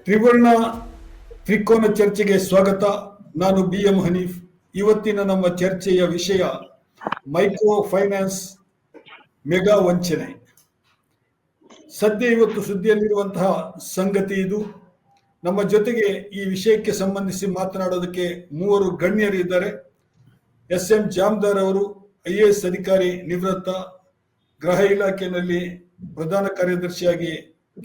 ತ್ರಿವರ್ಣ ತ್ರಿಕೋನ ಚರ್ಚೆಗೆ ಸ್ವಾಗತ. ನಾನು BM ಹನೀಫ್. ಇವತ್ತಿನ ನಮ್ಮ ಚರ್ಚೆಯ ವಿಷಯ ಮೈಕ್ರೋ ಫೈನಾನ್ಸ್ ಮೆಗಾ ವಂಚನೆ. ಸದ್ಯ ಇವತ್ತು ಸುದ್ದಿಯಲ್ಲಿರುವಂತಹ ಸಂಗತಿ ಇದು. ನಮ್ಮ ಜೊತೆಗೆ ಈ ವಿಷಯಕ್ಕೆ ಸಂಬಂಧಿಸಿ ಮಾತನಾಡೋದಕ್ಕೆ ಮೂವರು ಗಣ್ಯರು ಇದ್ದಾರೆ. SM ಜಾಮದಾರ್ ಅವರು IAS ಅಧಿಕಾರಿ ನಿವೃತ್ತ, ಗೃಹ ಇಲಾಖೆಯಲ್ಲಿ ಪ್ರಧಾನ ಕಾರ್ಯದರ್ಶಿಯಾಗಿ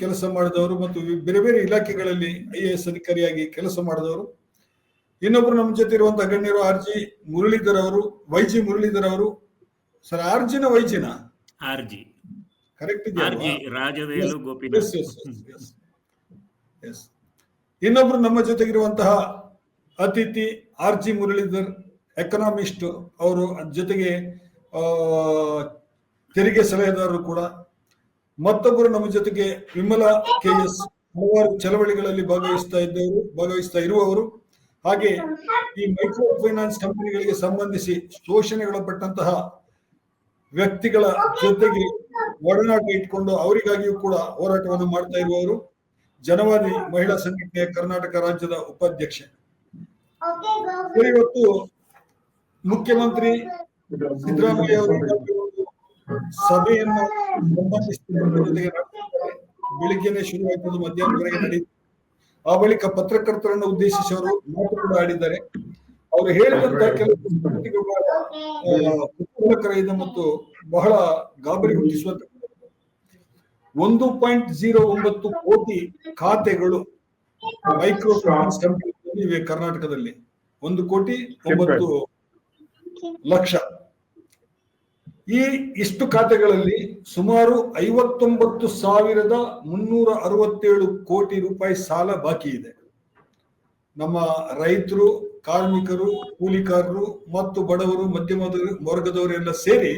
ಕೆಲಸ ಮಾಡಿದವರು ಮತ್ತು ಬೇರೆ ಬೇರೆ ಇಲಾಖೆಗಳಲ್ಲಿ IAS ಅಧಿಕಾರಿಯಾಗಿ ಕೆಲಸ ಮಾಡಿದವರು. ಇನ್ನೊಬ್ರು ನಮ್ಮ ಜೊತೆ ಇರುವಂತಹ ಗಣ್ಯರು RG ಮುರಳೀಧರ್ ಅವರು, YG ಮುರಳೀಧರ್ ಅವರು. ಸರ್ RGನ YGನ RG ಕರೆಕ್ಟ್ ಎಸ್. ಇನ್ನೊಬ್ರು ನಮ್ಮ ಜೊತೆಗಿರುವಂತಹ ಅತಿಥಿ RG ಮುರಳೀಧರ್, ಎಕನಾಮಿಸ್ಟ್. ಅವರು ಜೊತೆಗೆ ತೆರಿಗೆ ಸಲಹೆದಾರರು ಕೂಡ. ಮತ್ತೊಬ್ಬರು ನಮ್ಮ ಜೊತೆಗೆ ವಿಮಲಾ KS, ಹಲವಾರು ಚಳವಳಿಗಳಲ್ಲಿ ಭಾಗವಹಿಸ್ತಾ ಇರುವವರು. ಹಾಗೆ ಈ ಮೈಕ್ರೋ ಫೈನಾನ್ಸ್ ಕಂಪನಿಗಳಿಗೆ ಸಂಬಂಧಿಸಿ ಶೋಷಣೆಗೊಳಪಟ್ಟಂತಹ ವ್ಯಕ್ತಿಗಳ ಜೊತೆಗೆ ಒಡನಾಟ ಇಟ್ಕೊಂಡು ಅವರಿಗಾಗಿಯೂ ಕೂಡ ಹೋರಾಟವನ್ನು ಮಾಡ್ತಾ ಇರುವವರು, ಜನವಾದಿ ಮಹಿಳಾ ಸಂಘಟನೆಯ ಕರ್ನಾಟಕ ರಾಜ್ಯದ ಉಪಾಧ್ಯಕ್ಷೆ. ಇವತ್ತು ಮುಖ್ಯಮಂತ್ರಿ ಸಿದ್ದರಾಮಯ್ಯ ಅವರು ಸಭೆಯನ್ನು ಬೆಳಿಗ್ಗೆನೆ ಶುರುವಾಯಿತು, ಮಧ್ಯಾಹ್ನವರೆಗೆ ನಡೆಯಿತು. ಆ ಬಳಿಕ ಪತ್ರಕರ್ತರನ್ನು ಉದ್ದೇಶಿಸಿ ಅವರು ಮಾತು ಕೂಡ ಆಡಿದ್ದಾರೆ. ಅವರು ಹೇಳಿದಂತ ಕೆಲವು ಕುತೂಹಲಕರ ಇದೆ ಮತ್ತು ಬಹಳ ಗಾಬರಿ ಹುಟ್ಟಿಸುವಂತ 1.09 ಕೋಟಿ ಖಾತೆಗಳು ಮೈಕ್ರೋ ಫೈನಾನ್ಸ್ ಕಂಪನಿಗಳಲ್ಲಿ ಇವೆ ಕರ್ನಾಟಕದಲ್ಲಿ. 1,09,00,000. ಇಷ್ಟು ಖಾತೆಗಳಲ್ಲಿ ಸುಮಾರು 59,367 ಕೋಟಿ ರೂಪಾಯಿ ಸಾಲ ಬಾಕಿ ಇದೆ. ನಮ್ಮ ರೈತರು, ಕಾರ್ಮಿಕರು, ಕೂಲಿಕಾರರು ಮತ್ತು ಬಡವರು, ಮಧ್ಯಮ ವರ್ಗದವರೆಲ್ಲ ಸೇರಿ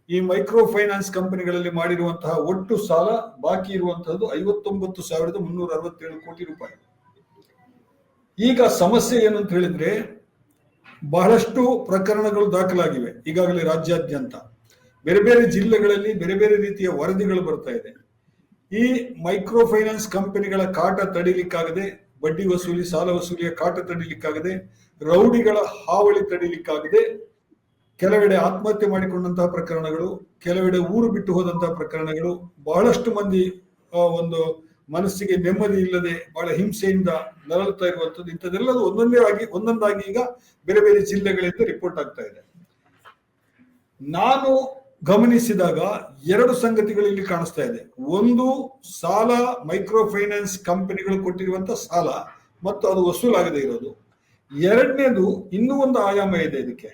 ಈ ಮೈಕ್ರೋ ಫೈನಾನ್ಸ್ ಕಂಪನಿಗಳಲ್ಲಿ ಮಾಡಿರುವಂತಹ ಒಟ್ಟು ಸಾಲ ಬಾಕಿ ಇರುವಂತಹದ್ದು 59,367 ಕೋಟಿ ರೂಪಾಯಿ. ಈಗ ಸಮಸ್ಯೆ ಏನು ಅಂತ ಹೇಳಿದ್ರೆ, ಬಹಳಷ್ಟು ಪ್ರಕರಣಗಳು ದಾಖಲಾಗಿವೆ ಈಗಾಗಲೇ ರಾಜ್ಯಾದ್ಯಂತ. ಬೇರೆ ಬೇರೆ ಜಿಲ್ಲೆಗಳಲ್ಲಿ ಬೇರೆ ಬೇರೆ ರೀತಿಯ ವರದಿಗಳು ಬರ್ತಾ ಇದೆ. ಈ ಮೈಕ್ರೋ ಫೈನಾನ್ಸ್ ಕಂಪನಿಗಳ ಕಾಟ ತಡಿಲಿಕ್ಕಾಗದೆ, ಬಡ್ಡಿ ವಸೂಲಿ, ಸಾಲ ವಸೂಲಿಯ ಕಾಟ ತಡಿಲಿಕ್ಕಾಗದೆ, ರೌಡಿಗಳ ಹಾವಳಿ ತಡಿಲಿಕ್ಕಾಗದೆ, ಕೆಲವೆಡೆ ಆತ್ಮಹತ್ಯೆ ಮಾಡಿಕೊಂಡಂತಹ ಪ್ರಕರಣಗಳು, ಕೆಲವೆಡೆ ಊರು ಬಿಟ್ಟು ಹೋದಂತಹ ಪ್ರಕರಣಗಳು, ಬಹಳಷ್ಟು ಮಂದಿ ಒಂದು ಮನಸ್ಸಿಗೆ ನೆಮ್ಮದಿ ಇಲ್ಲದೆ ಬಹಳ ಹಿಂಸೆಯಿಂದ ನರಳುತ್ತಾ ಇರುವಂತದ್ದು. ಇಂಥದ್ದೆಲ್ಲದು ಒಂದೊಂದಾಗಿ ಈಗ ಬೇರೆ ಬೇರೆ ಜಿಲ್ಲೆಗಳಿಂದ ರಿಪೋರ್ಟ್ ಆಗ್ತಾ ಇದೆ. ನಾನು ಗಮನಿಸಿದಾಗ ಎರಡು ಸಂಗತಿಗಳು ಇಲ್ಲಿ ಕಾಣಿಸ್ತಾ ಇದೆ. ಒಂದು, ಸಾಲ, ಮೈಕ್ರೋ ಫೈನಾನ್ಸ್ ಕಂಪನಿಗಳು ಕೊಟ್ಟಿರುವಂತಹ ಸಾಲ ಮತ್ತು ಅದು ವಸೂಲಾಗದೆ ಇರೋದು. ಎರಡನೇದು, ಇನ್ನೂ ಒಂದು ಆಯಾಮ ಇದೆ ಇದಕ್ಕೆ.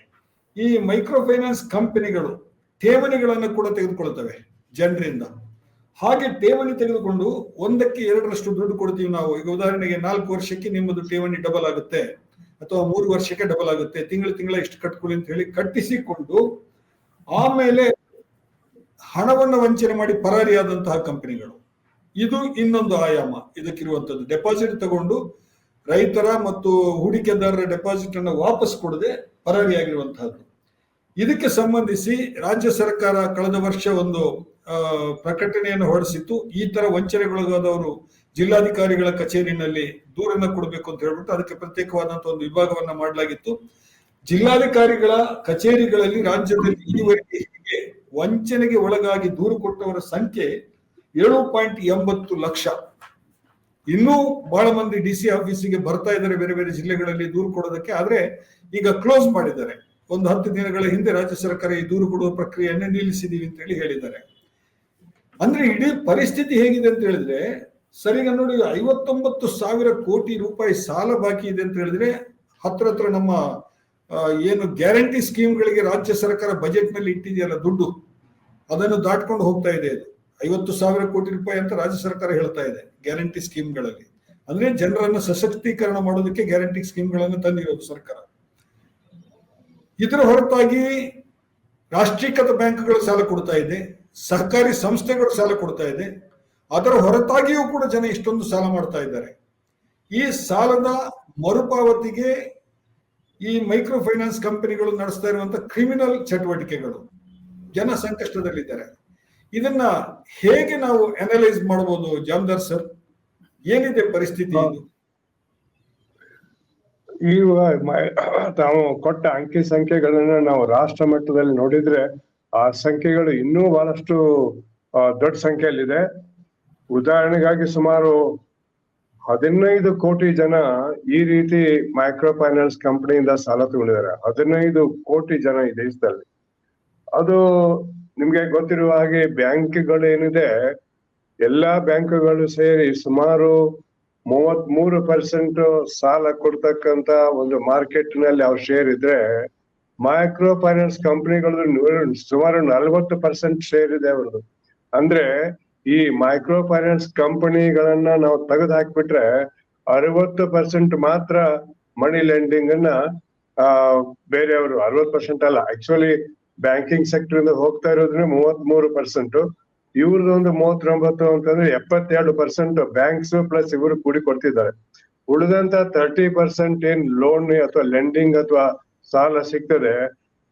ಈ ಮೈಕ್ರೋ ಫೈನಾನ್ಸ್ ಕಂಪನಿಗಳು ಠೇವಣಿಗಳನ್ನು ಕೂಡ ತೆಗೆದುಕೊಳ್ತವೆ ಜನರಿಂದ. ಹಾಗೆ ಠೇವಣಿ ತೆಗೆದುಕೊಂಡು 1/2 ದುಡ್ಡು ಕೊಡ್ತೀವಿ ನಾವು. ಈಗ ಉದಾಹರಣೆಗೆ 4 ವರ್ಷಕ್ಕೆ ನಿಮ್ಮದು ಠೇವಣಿ ಡಬಲ್ ಆಗುತ್ತೆ ಅಥವಾ 3 ವರ್ಷಕ್ಕೆ ಡಬಲ್ ಆಗುತ್ತೆ, ತಿಂಗಳ ಇಷ್ಟು ಕಟ್ಕೊಳ್ಳಿ ಅಂತ ಹೇಳಿ ಕಟ್ಟಿಸಿಕೊಂಡು ಆಮೇಲೆ ಹಣವನ್ನು ವಂಚನೆ ಮಾಡಿ ಪರಾರಿಯಾದಂತಹ ಕಂಪನಿಗಳು. ಇದು ಇನ್ನೊಂದು ಆಯಾಮ ಇದಕ್ಕಿರುವಂತದ್ದು. ಡೆಪಾಸಿಟ್ ತಗೊಂಡು ರೈತರ ಮತ್ತು ಹೂಡಿಕೆದಾರರ ಡೆಪಾಸಿಟ್ ಅನ್ನು ವಾಪಸ್ ಕೊಡದೆ ಪರಾರಿಯಾಗಿರುವಂತಹದ್ದು. ಇದಕ್ಕೆ ಸಂಬಂಧಿಸಿ ರಾಜ್ಯ ಸರ್ಕಾರ ಕಳೆದ ವರ್ಷ ಒಂದು ಪ್ರಕಟಣೆಯನ್ನು ಹೊರಡಿಸಿತ್ತು. ಈ ತರ ವಂಚನೆಗೊಳಗಾದವರು ಜಿಲ್ಲಾಧಿಕಾರಿಗಳ ಕಚೇರಿನಲ್ಲಿ ದೂರನ್ನ ಕೊಡಬೇಕು ಅಂತ ಹೇಳ್ಬಿಟ್ಟು ಅದಕ್ಕೆ ಪ್ರತ್ಯೇಕವಾದಂತಹ ಒಂದು ವಿಭಾಗವನ್ನ ಮಾಡಲಾಗಿತ್ತು. ಜಿಲ್ಲಾಧಿಕಾರಿಗಳ ಕಚೇರಿಗಳಲ್ಲಿ ರಾಜ್ಯದಲ್ಲಿ ಈವರೆಗೆ ವಂಚನೆಗೆ ಒಳಗಾಗಿ ದೂರು ಕೊಟ್ಟವರ ಸಂಖ್ಯೆ 7.80 ಲಕ್ಷ. ಇನ್ನೂ ಬಹಳ ಮಂದಿ DC ಆಫೀಸಿಗೆ ಬರ್ತಾ ಇದ್ದಾರೆ ಬೇರೆ ಬೇರೆ ಜಿಲ್ಲೆಗಳಲ್ಲಿ ದೂರು ಕೊಡೋದಕ್ಕೆ. ಆದ್ರೆ ಈಗ ಕ್ಲೋಸ್ ಮಾಡಿದ್ದಾರೆ. ಒಂದು 10 ದಿನಗಳ ಹಿಂದೆ ರಾಜ್ಯ ಸರ್ಕಾರ ಈ ದೂರು ಕೊಡುವ ಪ್ರಕ್ರಿಯೆಯನ್ನೇ ನಿಲ್ಲಿಸಿದೀವಿ ಅಂತ ಹೇಳಿ ಹೇಳಿದ್ದಾರೆ. ಅಂದ್ರೆ ಇಡೀ ಪರಿಸ್ಥಿತಿ ಹೇಗಿದೆ ಅಂತ ಹೇಳಿದ್ರೆ, ಸರಿಗ ನೋಡಿ, 59,000 ಕೋಟಿ ರೂಪಾಯಿ ಸಾಲ ಬಾಕಿ ಇದೆ ಅಂತ ಹೇಳಿದ್ರೆ, ಹತ್ರ ನಮ್ಮ ಏನು ಗ್ಯಾರಂಟಿ ಸ್ಕೀಮ್ಗಳಿಗೆ ರಾಜ್ಯ ಸರ್ಕಾರ ಬಜೆಟ್ ನಲ್ಲಿ ಇಟ್ಟಿದೆಯಲ್ಲ ದುಡ್ಡು, ಅದನ್ನು ದಾಟ್ಕೊಂಡು ಹೋಗ್ತಾ ಇದೆ. ಇದು 50,000 ಕೋಟಿ ರೂಪಾಯಿ ಅಂತ ರಾಜ್ಯ ಸರ್ಕಾರ ಹೇಳ್ತಾ ಇದೆ ಗ್ಯಾರಂಟಿ ಸ್ಕೀಮ್ಗಳಲ್ಲಿ. ಅಂದ್ರೆ ಜನರನ್ನ ಸಶಕ್ತೀಕರಣ ಮಾಡೋದಕ್ಕೆ ಗ್ಯಾರಂಟಿ ಸ್ಕೀಮ್ಗಳನ್ನು ತಂದಿರೋದು ಸರ್ಕಾರ. ಇದರ ಹೊರತಾಗಿ ರಾಷ್ಟ್ರೀಕೃತ ಬ್ಯಾಂಕ್ಗಳು ಸಾಲ ಕೊಡ್ತಾ ಇದೆ, ಸಹಕಾರಿ ಸಂಸ್ಥೆಗಳು ಸಾಲ ಕೊಡ್ತಾ ಇದೆ. ಅದರ ಹೊರತಾಗಿಯೂ ಕೂಡ ಜನ ಇಷ್ಟೊಂದು ಸಾಲ ಮಾಡ್ತಾ ಇದ್ದಾರೆ. ಈ ಸಾಲದ ಮರುಪಾವತಿಗೆ ಈ ಮೈಕ್ರೋ ಫೈನಾನ್ಸ್ ಕಂಪನಿಗಳು ನಡೆಸ್ತಾ ಇರುವಂತಹ ಕ್ರಿಮಿನಲ್ ಚಟುವಟಿಕೆಗಳು, ಜನ ಸಂಕಷ್ಟದಲ್ಲಿದ್ದಾರೆ. ಇದನ್ನ ಹೇಗೆ ನಾವು ಅನಲೈಸ್ ಮಾಡಬಹುದು ಜಾಮದಾರ್ ಸರ್? ಏನಿದೆ ಪರಿಸ್ಥಿತಿ ಇದು? ಈಗ ತಾವು ಕೊಟ್ಟ ಅಂಕಿ ಸಂಖ್ಯೆಗಳನ್ನ ನಾವು ರಾಷ್ಟ್ರ ಮಟ್ಟದಲ್ಲಿ ನೋಡಿದ್ರೆ ಆ ಸಂಖ್ಯೆಗಳು ಇನ್ನೂ ಬಹಳಷ್ಟು ದೊಡ್ಡ ಸಂಖ್ಯೆಯಲ್ಲಿದೆ. ಉದಾಹರಣೆಗಾಗಿ ಸುಮಾರು 15 ಕೋಟಿ ಜನ ಈ ರೀತಿ ಮೈಕ್ರೋ ಫೈನಾನ್ಸ್ ಕಂಪನಿಯಿಂದ ಸಾಲ ತಗೊಂಡಿದ್ದಾರೆ. 15 ಕೋಟಿ ಜನ ಈ ದೇಶದಲ್ಲಿ. ಅದು ನಿಮ್ಗೆ ಗೊತ್ತಿರುವ ಹಾಗೆ ಬ್ಯಾಂಕ್ಗಳು ಏನಿದೆ, ಎಲ್ಲಾ ಬ್ಯಾಂಕ್ಗಳು ಸೇರಿ ಸುಮಾರು 33% ಸಾಲ ಕೊಡ್ತಕ್ಕಂತ ಒಂದು ಮಾರ್ಕೆಟ್ ನಲ್ಲಿ ಅವ್ರ ಶೇರ್ ಇದ್ರೆ, ಮೈಕ್ರೋ ಫೈನಾನ್ಸ್ ಕಂಪನಿಗಳು ಸುಮಾರು 40% ಶೇರ್ ಇದೆ ಅವ್ರದ್ದು. ಅಂದ್ರೆ ಈ ಮೈಕ್ರೋ ಫೈನಾನ್ಸ್ ಕಂಪನಿಗಳನ್ನ ನಾವು ತೆಗೆದು ಹಾಕ್ಬಿಟ್ರೆ 60% ಮಾತ್ರ ಮನಿ ಲೆಂಡಿಂಗ್ ಅನ್ನ ಬೇರೆಯವರು 60% ಅಲ್ಲ, ಆಕ್ಚುಲಿ ಬ್ಯಾಂಕಿಂಗ್ ಸೆಕ್ಟರ್ ಇಂದ ಹೋಗ್ತಾ ಇರೋದ್ರೆ 33%, ಇವ್ರದ್ದು ಒಂದು 39 ಅಂತಂದ್ರೆ 72% ಬ್ಯಾಂಕ್ಸ್ ಪ್ಲಸ್ ಇವರು ಕೂಡಿ ಕೊಡ್ತಿದ್ದಾರೆ. ಉಳಿದಂತ 30% ಏನ್ ಲೋನ್ ಅಥವಾ ಲೆಂಡಿಂಗ್ ಅಥವಾ ಸಾಲ ಸಿಗ್ತದೆ,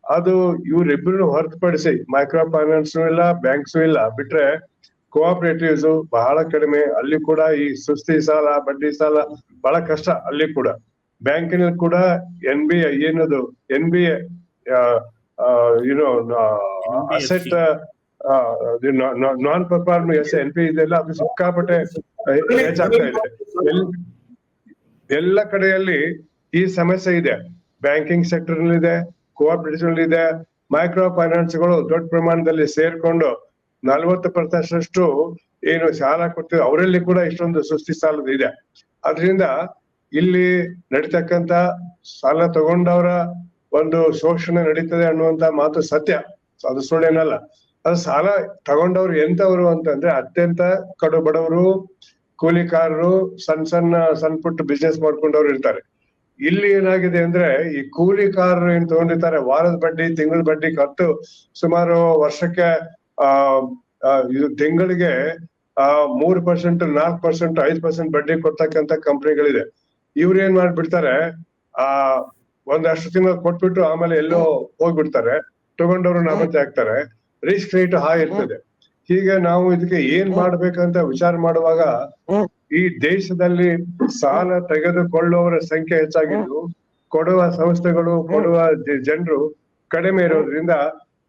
ಅದು ಇವ್ರಿಬ್ರು ಹೊರತುಪಡಿಸಿ ಮೈಕ್ರೋ ಫೈನಾನ್ಸ್ ಇಲ್ಲ, ಬ್ಯಾಂಕ್ಸ್ ಇಲ್ಲ, ಬಿಟ್ರೆ ಕೋಆಪರೇಟಿವ್ಸ್ ಬಹಳ ಕಡಿಮೆ. ಅಲ್ಲಿ ಕೂಡ ಈ ಸುಸ್ತಿ ಸಾಲ, ಬಡ್ಡಿ ಸಾಲ ಬಹಳ ಕಷ್ಟ. ಅಲ್ಲಿ ಕೂಡ ಬ್ಯಾಂಕಿನಲ್ಲಿ ಕೂಡ NBI ಏನದು NBA ಯುನೋ ಅಸೆಟ್ ನಾನ್ ಪರ್ಫಾರ್ಮಿಂಗ್ NPA ಇದೆಲ್ಲ ಅದು ಸಿಕ್ಕಾಪಟ್ಟೆ ಹೆಚ್ಚಾಗ್ತಾ ಇದೆ. ಎಲ್ಲ ಕಡೆಯಲ್ಲಿ ಈ ಸಮಸ್ಯೆ ಇದೆ. ಬ್ಯಾಂಕಿಂಗ್ ಸೆಕ್ಟರ್ ನಲ್ಲಿ ಇದೆ, ಕೋಆಪರೇಟಿವ್ ಇದೆ. ಮೈಕ್ರೋ ಫೈನಾನ್ಸ್ ಗಳು ದೊಡ್ಡ ಪ್ರಮಾಣದಲ್ಲಿ ಸೇರ್ಕೊಂಡು 40% ಏನು ಸಾಲ ಕೊಡ್ತೀವಿ ಅವರಲ್ಲಿ ಕೂಡ ಇಷ್ಟೊಂದು ಸುಸ್ತಿ ಸಾಲದ ಇದೆ. ಅದರಿಂದ ಇಲ್ಲಿ ನಡೀತಕ್ಕಂತ ಸಾಲ ತಗೊಂಡವರ ಒಂದು ಶೋಷಣೆ ನಡೀತದೆ ಅನ್ನುವಂತ ಮಾತು ಸತ್ಯ, ಅದು ಸುಳ್ಳೇನಲ್ಲ. ಅದು ಸಾಲ ತಗೊಂಡವ್ರು ಎಂತವ್ರು ಅಂತಂದ್ರೆ ಅತ್ಯಂತ ಕಡು ಬಡವರು, ಕೂಲಿಕಾರರು, ಸಣ್ಣ ಪುಟ್ಟ ಬಿಸ್ನೆಸ್ ಮಾಡ್ಕೊಂಡವ್ರು ಇರ್ತಾರೆ. ಇಲ್ಲಿ ಏನಾಗಿದೆ ಅಂದ್ರೆ ಈ ಕೂಲಿಕಾರರು ಏನ್ ತಗೊಂಡಿರ್ತಾರೆ, ವಾರದ ಬಡ್ಡಿ, ತಿಂಗಳ ಬಡ್ಡಿ ಕಟ್ಟು ಸುಮಾರು ವರ್ಷಕ್ಕೆ ಇದು ತಿಂಗಳಿಗೆ 3%, 4%, 5% ಬಡ್ಡಿ ಕೊಡ್ತಕ್ಕಂತ ಕಂಪನಿಗಳಿದೆ. ಇವ್ರು ಏನ್ ಮಾಡ್ಬಿಡ್ತಾರೆ, ಒಂದಷ್ಟು ತಿಂಗಳು ಕೊಟ್ಬಿಟ್ಟು ಆಮೇಲೆ ಎಲ್ಲೋ ಹೋಗ್ಬಿಡ್ತಾರೆ, ತಗೊಂಡವ್ರು ನಾಪತ್ತೆ ಆಗ್ತಾರೆ. ರಿಸ್ಕ್ ರೇಟ್ ಹೈ ಇರ್ತದೆ. ಹೀಗೆ ನಾವು ಇದಕ್ಕೆ ಏನ್ ಮಾಡ್ಬೇಕಂತ ವಿಚಾರ ಮಾಡುವಾಗ ಈ ದೇಶದಲ್ಲಿ ಸಾಲ ತೆಗೆದುಕೊಳ್ಳುವವರ ಸಂಖ್ಯೆ ಹೆಚ್ಚಾಗಿದ್ದು, ಕೊಡುವ ಸಂಸ್ಥೆಗಳು, ಕೊಡುವ ಜನರು ಕಡಿಮೆ ಇರೋದ್ರಿಂದ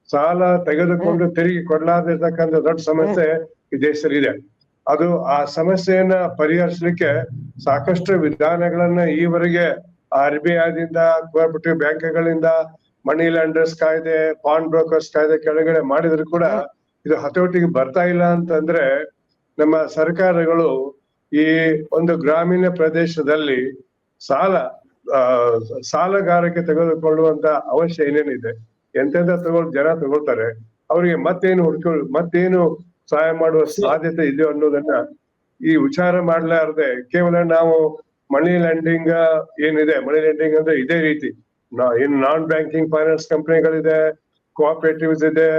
ಸಾಲ ತೆಗೆದುಕೊಂಡು ತಿರುಗಿ ಕೊಡ್ಲಾರ್ದಿರ್ತಕ್ಕಂಥ ದೊಡ್ಡ ಸಮಸ್ಯೆ ಈ ದೇಶದಲ್ಲಿ ಇದೆ. ಅದು ಆ ಸಮಸ್ಯೆಯನ್ನ ಪರಿಹರಿಸಲಿಕ್ಕೆ ಸಾಕಷ್ಟು ವಿಧಾನಗಳನ್ನ ಈವರೆಗೆ RBIದಿಂದ, ಕೋಆಪರೇಟಿವ್ ಬ್ಯಾಂಕ್ಗಳಿಂದ, ಮನಿ ಲ್ಯಾಂಡರ್ಸ್ ಕಾಯ್ದೆ, ಪಾನ್ ಬ್ರೋಕರ್ಸ್ ಕಾಯ್ದೆ ಕೆಳಗಡೆ ಮಾಡಿದ್ರು ಕೂಡ ಇದು ಹತೋಟಿಗೆ ಬರ್ತಾ ಇಲ್ಲ ಅಂತಂದ್ರೆ, ನಮ್ಮ ಸರ್ಕಾರಗಳು ಈ ಒಂದು ಗ್ರಾಮೀಣ ಪ್ರದೇಶದಲ್ಲಿ ಸಾಲಗಾರಕ್ಕೆ ತೆಗೆದುಕೊಳ್ಳುವಂತ ಅವಶ್ಯ ಏನೇನಿದೆ, ಎಂತೆಂತ ಜನ ತಗೊಳ್ತಾರೆ, ಅವರಿಗೆ ಮತ್ತೇನು ಸಹಾಯ ಮಾಡುವ ಸಾಧ್ಯತೆ ಇದೆಯೋ ಅನ್ನೋದನ್ನ ಈ ವಿಚಾರ ಮಾಡ್ಲಾರ್ದೆ ಕೇವಲ ನಾವು ಮನಿ ಲೆಂಡಿಂಗ್ ಏನಿದೆ, ಮನಿ ಲೆಂಡಿಂಗ್ ಅಂದ್ರೆ ಇದೇ ರೀತಿ ಇನ್ ನಾನ್ ಬ್ಯಾಂಕಿಂಗ್ ಫೈನಾನ್ಸ್ ಕಂಪನಿಗಳಿದೆ, ಕೋಆಪರೇಟಿವ್ಸ್ ಇದೆ,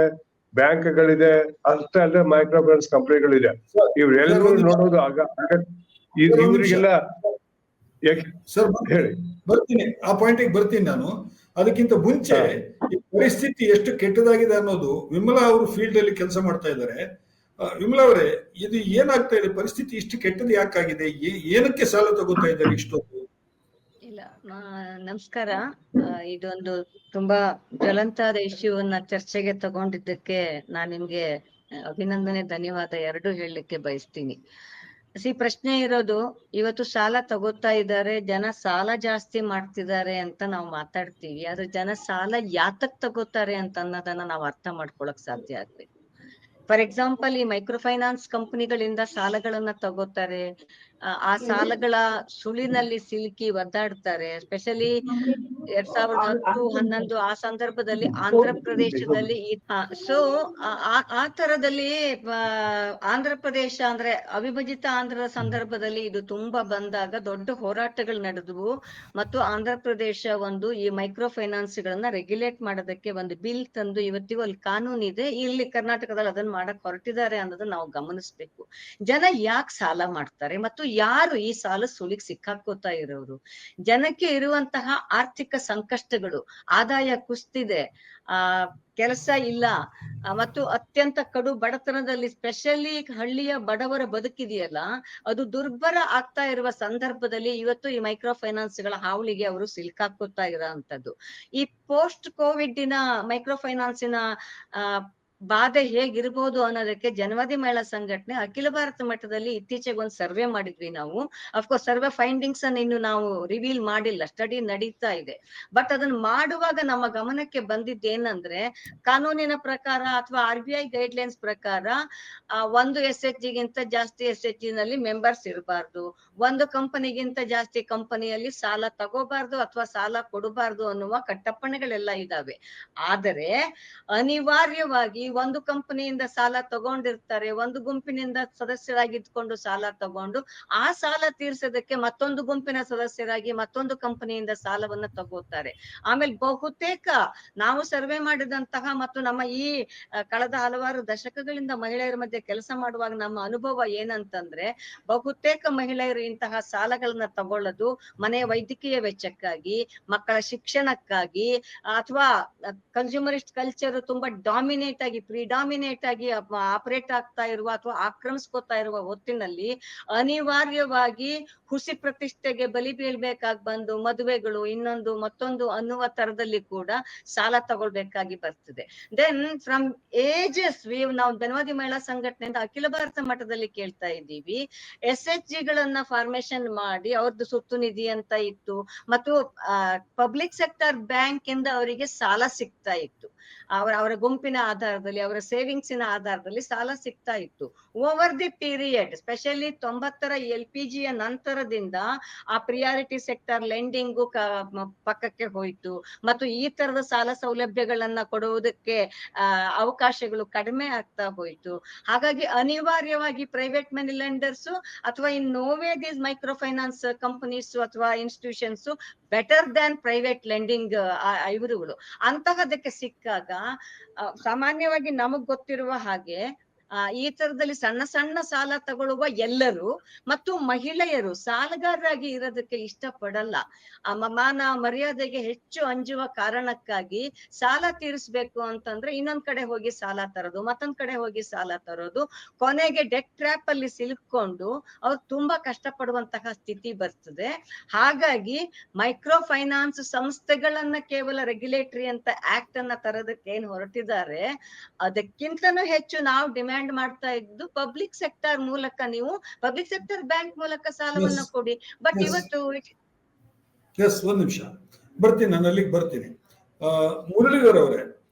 ಬ್ಯಾಂಕ್ಗಳಿದೆ, ಅಷ್ಟೇ ಅಲ್ಲದೆ ಮೈಕ್ರೋ ಫೈನಾನ್ಸ್ ಕಂಪನಿಗಳಿದೆ. ಇವ್ರೆಲ್ಲರೂ ನೋಡೋದು ಇವರಿಗೆಲ್ಲ ಹೇಳಿ ಬರ್ತೀನಿ, ಆ ಪಾಯಿಂಟಿಗೆ ಬರ್ತೀನಿ ನಾನು. ಅದಕ್ಕಿಂತ ಮುಂಚೆ ಈ ಪರಿಸ್ಥಿತಿ ಎಷ್ಟು ಕೆಟ್ಟದಾಗಿದೆ ಅನ್ನೋದು ವಿಮಲಾ ಅವರು ಫೀಲ್ಡ್ ಅಲ್ಲಿ ಕೆಲಸ ಮಾಡ್ತಾ ಇದ್ದಾರೆ. ವಿಮಲಾ ಅವರೇ, ಇದು ಏನಾಗ್ತಾ ಇದೆ, ಪರಿಸ್ಥಿತಿ ಇಷ್ಟು ಕೆಟ್ಟದ್ದು ಯಾಕಾಗಿದೆ, ಏನಕ್ಕೆ ಸಾಲ ತಗೋತಾ ಇದ್ದಾರೆ ಇಷ್ಟೊಂದು? ಇಲ್ಲ, ನಮಸ್ಕಾರ. ಇದೊಂದು ತುಂಬಾ ಜ್ವಲಂತಾದ ಇಶ್ಯೂವನ್ನ ಚರ್ಚೆಗೆ ತಗೊಂಡಿದ್ದಕ್ಕೆ ನಾನ್ ನಿಮ್ಗೆ ಅಭಿನಂದನೆ, ಧನ್ಯವಾದ ಎರಡು ಹೇಳಲಿಕ್ಕೆ ಬಯಸ್ತೀನಿ. ಪ್ರಶ್ನೆ ಇರೋದು, ಇವತ್ತು ಸಾಲ ತಗೋತಾ ಇದ್ದಾರೆ, ಜನ ಸಾಲ ಜಾಸ್ತಿ ಮಾಡ್ತಿದ್ದಾರೆ ಅಂತ ನಾವು ಮಾತಾಡ್ತೀವಿ. ಆದ್ರೆ ಜನ ಸಾಲ ಯಾತಕ್ ತಗೋತಾರೆ ಅಂತ ಅನ್ನೋದನ್ನ ನಾವು ಅರ್ಥ ಮಾಡ್ಕೊಳಕ್ ಸಾಧ್ಯ ಆಗ್ಬೇಕು. ಫಾರ್ ಎಕ್ಸಾಂಪಲ್, ಈ ಮೈಕ್ರೋ ಫೈನಾನ್ಸ್ ಕಂಪನಿಗಳಿಂದ ಸಾಲಗಳನ್ನ ತಗೋತಾರೆ, ಆ ಸಾಲಗಳ ಸುಳಿನಲ್ಲಿ ಸಿಲುಕಿ ಒದ್ದಾಡ್ತಾರೆ. ಎಸ್ಪೆಷಲಿ 2010-11 ಆ ಸಂದರ್ಭದಲ್ಲಿ ಆಂಧ್ರ ಪ್ರದೇಶದಲ್ಲಿ ಆ ತರದಲ್ಲಿ ಆಂಧ್ರ ಪ್ರದೇಶ ಅಂದ್ರೆ ಅವಿಭಜಿತ ಆಂಧ್ರದ ಸಂದರ್ಭದಲ್ಲಿ ಇದು ತುಂಬಾ ಬಂದಾಗ ದೊಡ್ಡ ಹೋರಾಟಗಳು ನಡೆದವು. ಮತ್ತು ಆಂಧ್ರ ಪ್ರದೇಶ ಈ ಮೈಕ್ರೋ ಫೈನಾನ್ಸ್ ಗಳನ್ನ ರೆಗ್ಯುಲೇಟ್ ಮಾಡೋದಕ್ಕೆ ಒಂದು ಬಿಲ್ ತಂದು ಇವತ್ತಿಗೂ ಅಲ್ಲಿ ಕಾನೂನು ಇದೆ. ಇಲ್ಲಿ ಕರ್ನಾಟಕದಲ್ಲಿ ಅದನ್ನ ಮಾಡಕ್ ಹೊರಟಿದ್ದಾರೆ ಅನ್ನೋದನ್ನ ನಾವು ಗಮನಿಸ್ಬೇಕು. ಜನ ಯಾಕೆ ಸಾಲ ಮಾಡ್ತಾರೆ ಮತ್ತು ಯಾರು ಈ ಸಾಲ ಸುಳಿಗೆ ಸಿಕ್ಕಾಕೋತಾ ಇರೋರು? ಜನಕ್ಕೆ ಇರುವಂತಹ ಆರ್ಥಿಕ ಸಂಕಷ್ಟಗಳು, ಆದಾಯ ಕುಸ್ತಿದೆ, ಕೆಲಸ ಇಲ್ಲ, ಮತ್ತು ಅತ್ಯಂತ ಕಡು ಬಡತನದಲ್ಲಿ ಸ್ಪೆಷಲಿ ಹಳ್ಳಿಯ ಬಡವರ ಬದುಕಿದೆಯಲ್ಲ, ಅದು ದುರ್ಬರ ಆಗ್ತಾ ಇರುವ ಸಂದರ್ಭದಲ್ಲಿ ಇವತ್ತು ಈ ಮೈಕ್ರೋ ಫೈನಾನ್ಸ್ಗಳ ಹಾವಳಿಗೆ ಅವರು ಸಿಲ್ಕಾಕೋತಾ ಇರೋಂಥದ್ದು. ಈ ಪೋಸ್ಟ್ ಕೋವಿಡ್ನ ಮೈಕ್ರೋ ಫೈನಾನ್ಸಿನ ಬಾಧೆ ಹೇಗಿರ್ಬೋದು ಅನ್ನೋದಕ್ಕೆ ಜನವಾದಿ ಮಹಿಳಾ ಸಂಘಟನೆ ಅಖಿಲ ಭಾರತ ಮಟ್ಟದಲ್ಲಿ ಇತ್ತೀಚೆಗೆ ಒಂದು ಸರ್ವೆ ಮಾಡಿದ್ವಿ ನಾವು. ಅಫ್ಕೋರ್ಸ್ ಸರ್ವೆ ಫೈಂಡಿಂಗ್ಸ್ ಅನ್ನು ಇನ್ನು ನಾವು ರಿವೀಲ್ ಮಾಡಿಲ್ಲ, ಸ್ಟಡಿ ನಡೀತಾ ಇದೆ. ಬಟ್ ಅದನ್ನ ಮಾಡುವಾಗ ನಮ್ಮ ಗಮನಕ್ಕೆ ಬಂದಿದ್ದೇನಂದ್ರೆ, ಕಾನೂನಿನ ಪ್ರಕಾರ ಅಥವಾ RBI ಗೈಡ್ಲೈನ್ಸ್ ಪ್ರಕಾರ ಒಂದು SHG ಗಿಂತ ಜಾಸ್ತಿ SHG ನಲ್ಲಿ ಮೆಂಬರ್ಸ್ ಇರಬಾರ್ದು, ಒಂದು ಕಂಪನಿಗಿಂತ ಜಾಸ್ತಿ ಕಂಪನಿಯಲ್ಲಿ ಸಾಲ ತಗೋಬಾರ್ದು ಅಥವಾ ಸಾಲ ಕೊಡಬಾರ್ದು ಅನ್ನುವ ಕಟ್ಟಪ್ಪಣೆಗಳೆಲ್ಲ ಇದಾವೆ. ಆದರೆ ಅನಿವಾರ್ಯವಾಗಿ ಒಂದು ಕಂಪನಿಯಿಂದ ಸಾಲ ತಗೊಂಡಿರ್ತಾರೆ, ಒಂದು ಗುಂಪಿನಿಂದ ಸದಸ್ಯರಾಗಿದ್ಕೊಂಡು ಸಾಲ ತಗೊಂಡು ಆ ಸಾಲ ತೀರ್ಸೋದಕ್ಕೆ ಮತ್ತೊಂದು ಗುಂಪಿನ ಸದಸ್ಯರಾಗಿ ಮತ್ತೊಂದು ಕಂಪನಿಯಿಂದ ಸಾಲವನ್ನ ತಗೋತಾರೆ. ಆಮೇಲೆ ಬಹುತೇಕ ನಾವು ಸರ್ವೆ ಮಾಡಿದಂತಹ ಮತ್ತು ನಮ್ಮ ಈ ಕಳೆದ ಹಲವಾರು ದಶಕಗಳಿಂದ ಮಹಿಳೆಯರ ಮಧ್ಯೆ ಕೆಲಸ ಮಾಡುವಾಗ ನಮ್ಮ ಅನುಭವ ಏನಂತಂದ್ರೆ, ಬಹುತೇಕ ಮಹಿಳೆಯರು ಇಂತಹ ಸಾಲಗಳನ್ನ ತಗೊಳ್ಳೋದು ಮನೆಯ ವೈದ್ಯಕೀಯ ವೆಚ್ಚಕ್ಕಾಗಿ, ಮಕ್ಕಳ ಶಿಕ್ಷಣಕ್ಕಾಗಿ, ಅಥವಾ ಕನ್ಸ್ಯೂಮರಿಸ್ಟ್ ಕಲ್ಚರ್ ತುಂಬಾ ಪ್ರಿಡಾಮಿನೇಟ್ ಆಗಿ ಆಪರೇಟ್ ಆಗ್ತಾ ಇರುವ ಅಥವಾ ಆಕ್ರಮಿಸ್ಕೋತಾ ಇರುವ ಹೊತ್ತಿನಲ್ಲಿ ಅನಿವಾರ್ಯವಾಗಿ ಹುಸಿ ಪ್ರತಿಷ್ಠೆಗೆ ಬಲಿ ಬೀಳ್ಬೇಕಾಗಿ ಬಂದು ಮದುವೆಗಳು ಇನ್ನೊಂದು ಮತ್ತೊಂದು ಅನ್ನುವ ತರದಲ್ಲಿ ಕೂಡ ಸಾಲ ತಗೊಳ್ಬೇಕಾಗಿ ಬರ್ತದೆ. ದೆನ್ ಫ್ರಮ್ ಏಜಸ್ ನಾವು ಧನವಾದಿ ಮಹಿಳಾ ಸಂಘಟನೆಯಿಂದ ಅಖಿಲ ಭಾರತ ಮಟ್ಟದಲ್ಲಿ ಕೇಳ್ತಾ ಇದ್ದೀವಿ, SHG ಗಳನ್ನ ಫಾರ್ಮೇಶನ್ ಮಾಡಿ ಅವ್ರದ್ದು ಸುತ್ತು ನಿಧಿ ಅಂತ ಇತ್ತು, ಮತ್ತು ಪಬ್ಲಿಕ್ ಸೆಕ್ಟರ್ ಬ್ಯಾಂಕ್ ಇಂದ ಅವರಿಗೆ ಸಾಲ ಸಿಗ್ತಾ ಇತ್ತು. ಅವರ ಗುಂಪಿನ ಆಧಾರದಲ್ಲಿ, ಅವರ ಸೇವಿಂಗ್ಸಿನ ಆಧಾರದಲ್ಲಿ ಸಾಲ ಸಿಗ್ತಾ ಇತ್ತು. ಓವರ್ ದಿ ಪೀರಿಯಡ್, ಸ್ಪೆಷಲಿ 90ರ LPGಯ ನಂತರದಿಂದ ಆ ಪ್ರಿಯಾರಿಟಿ ಸೆಕ್ಟರ್ ಲೆಂಡಿಂಗು ಪಕ್ಕಕ್ಕೆ ಹೋಯ್ತು, ಮತ್ತು ಈ ತರದ ಸಾಲ ಸೌಲಭ್ಯಗಳನ್ನ ಕೊಡುವುದಕ್ಕೆ ಅವಕಾಶಗಳು ಕಡಿಮೆ ಆಗ್ತಾ ಹೋಯ್ತು. ಹಾಗಾಗಿ ಅನಿವಾರ್ಯವಾಗಿ ಪ್ರೈವೇಟ್ ಮನಿ ಲೆಂಡರ್ಸ್ ಅಥವಾ ಇನ್ ನೋವೇ ದೀಸ್ ಮೈಕ್ರೋ ಫೈನಾನ್ಸ್ ಕಂಪನೀಸ್ ಅಥವಾ institutions better than private lending ಇವರುಗಳು ಅಂತಹದಕ್ಕೆ ಸಿಕ್ಕಾಗ, ಸಾಮಾನ್ಯವಾಗಿ ನಮಗ್ ಗೊತ್ತಿರುವ ಹಾಗೆ ಈ ತರದಲ್ಲಿ ಸಣ್ಣ ಸಣ್ಣ ಸಾಲ ತಗೊಳ್ಳುವ ಎಲ್ಲರೂ ಮತ್ತು ಮಹಿಳೆಯರು ಸಾಲಗಾರರಾಗಿ ಇರೋದಕ್ಕೆ ಇಷ್ಟಪಡಲ್ಲ. ಮಾನ ಮರ್ಯಾದೆಗೆ ಹೆಚ್ಚು ಅಂಜುವ ಕಾರಣಕ್ಕಾಗಿ ಸಾಲ ತೀರಿಸ್ಬೇಕು ಅಂತಂದ್ರೆ ಇನ್ನೊಂದ್ ಕಡೆ ಹೋಗಿ ಸಾಲ ತರೋದು, ಮತ್ತೊಂದ್ ಕಡೆ ಹೋಗಿ ಸಾಲ ತರೋದು, ಕೊನೆಗೆ ಡೆಟ್ ಟ್ರ್ಯಾಪ್ ಅಲ್ಲಿ ಸಿಲುಕೊಂಡು ಅವ್ರು ತುಂಬಾ ಕಷ್ಟಪಡುವಂತಹ ಸ್ಥಿತಿ ಬರ್ತದೆ. ಹಾಗಾಗಿ ಮೈಕ್ರೋ ಫೈನಾನ್ಸ್ ಸಂಸ್ಥೆಗಳನ್ನ ಕೇವಲ ರೆಗ್ಯುಲೇಟರಿ ಅಂತ ಆಕ್ಟ್ ಅನ್ನ ತರೋದಕ್ಕೆ ಏನ್ ಹೊರಟಿದ್ದಾರೆ, ಅದಕ್ಕಿಂತನೂ ಹೆಚ್ಚು ನಾವು ಡಿಮ್ಯಾಂಡ್ ಮಾಡ್ತಾ ಇದ್ದು ಪಬ್ಲಿಕ್ ಸೆಕ್ಟರ್ ಮೂಲಕ, ನೀವು ಪಬ್ಲಿಕ್ ಸೆಕ್ಟರ್ ಬ್ಯಾಂಕ್ ಮೂಲಕ ಸಾಲವನ್ನ ಕೊಡಿ. ಬಟ್ ಇವತ್ತು ಒಂದ್ ನಿಮಿಷ ಬರ್ತೀನಿ, ನಾನು ಅಲ್ಲಿಗೆ ಬರ್ತೀನಿ. ಮುರಳೀಧರ್ ಅವರೇ,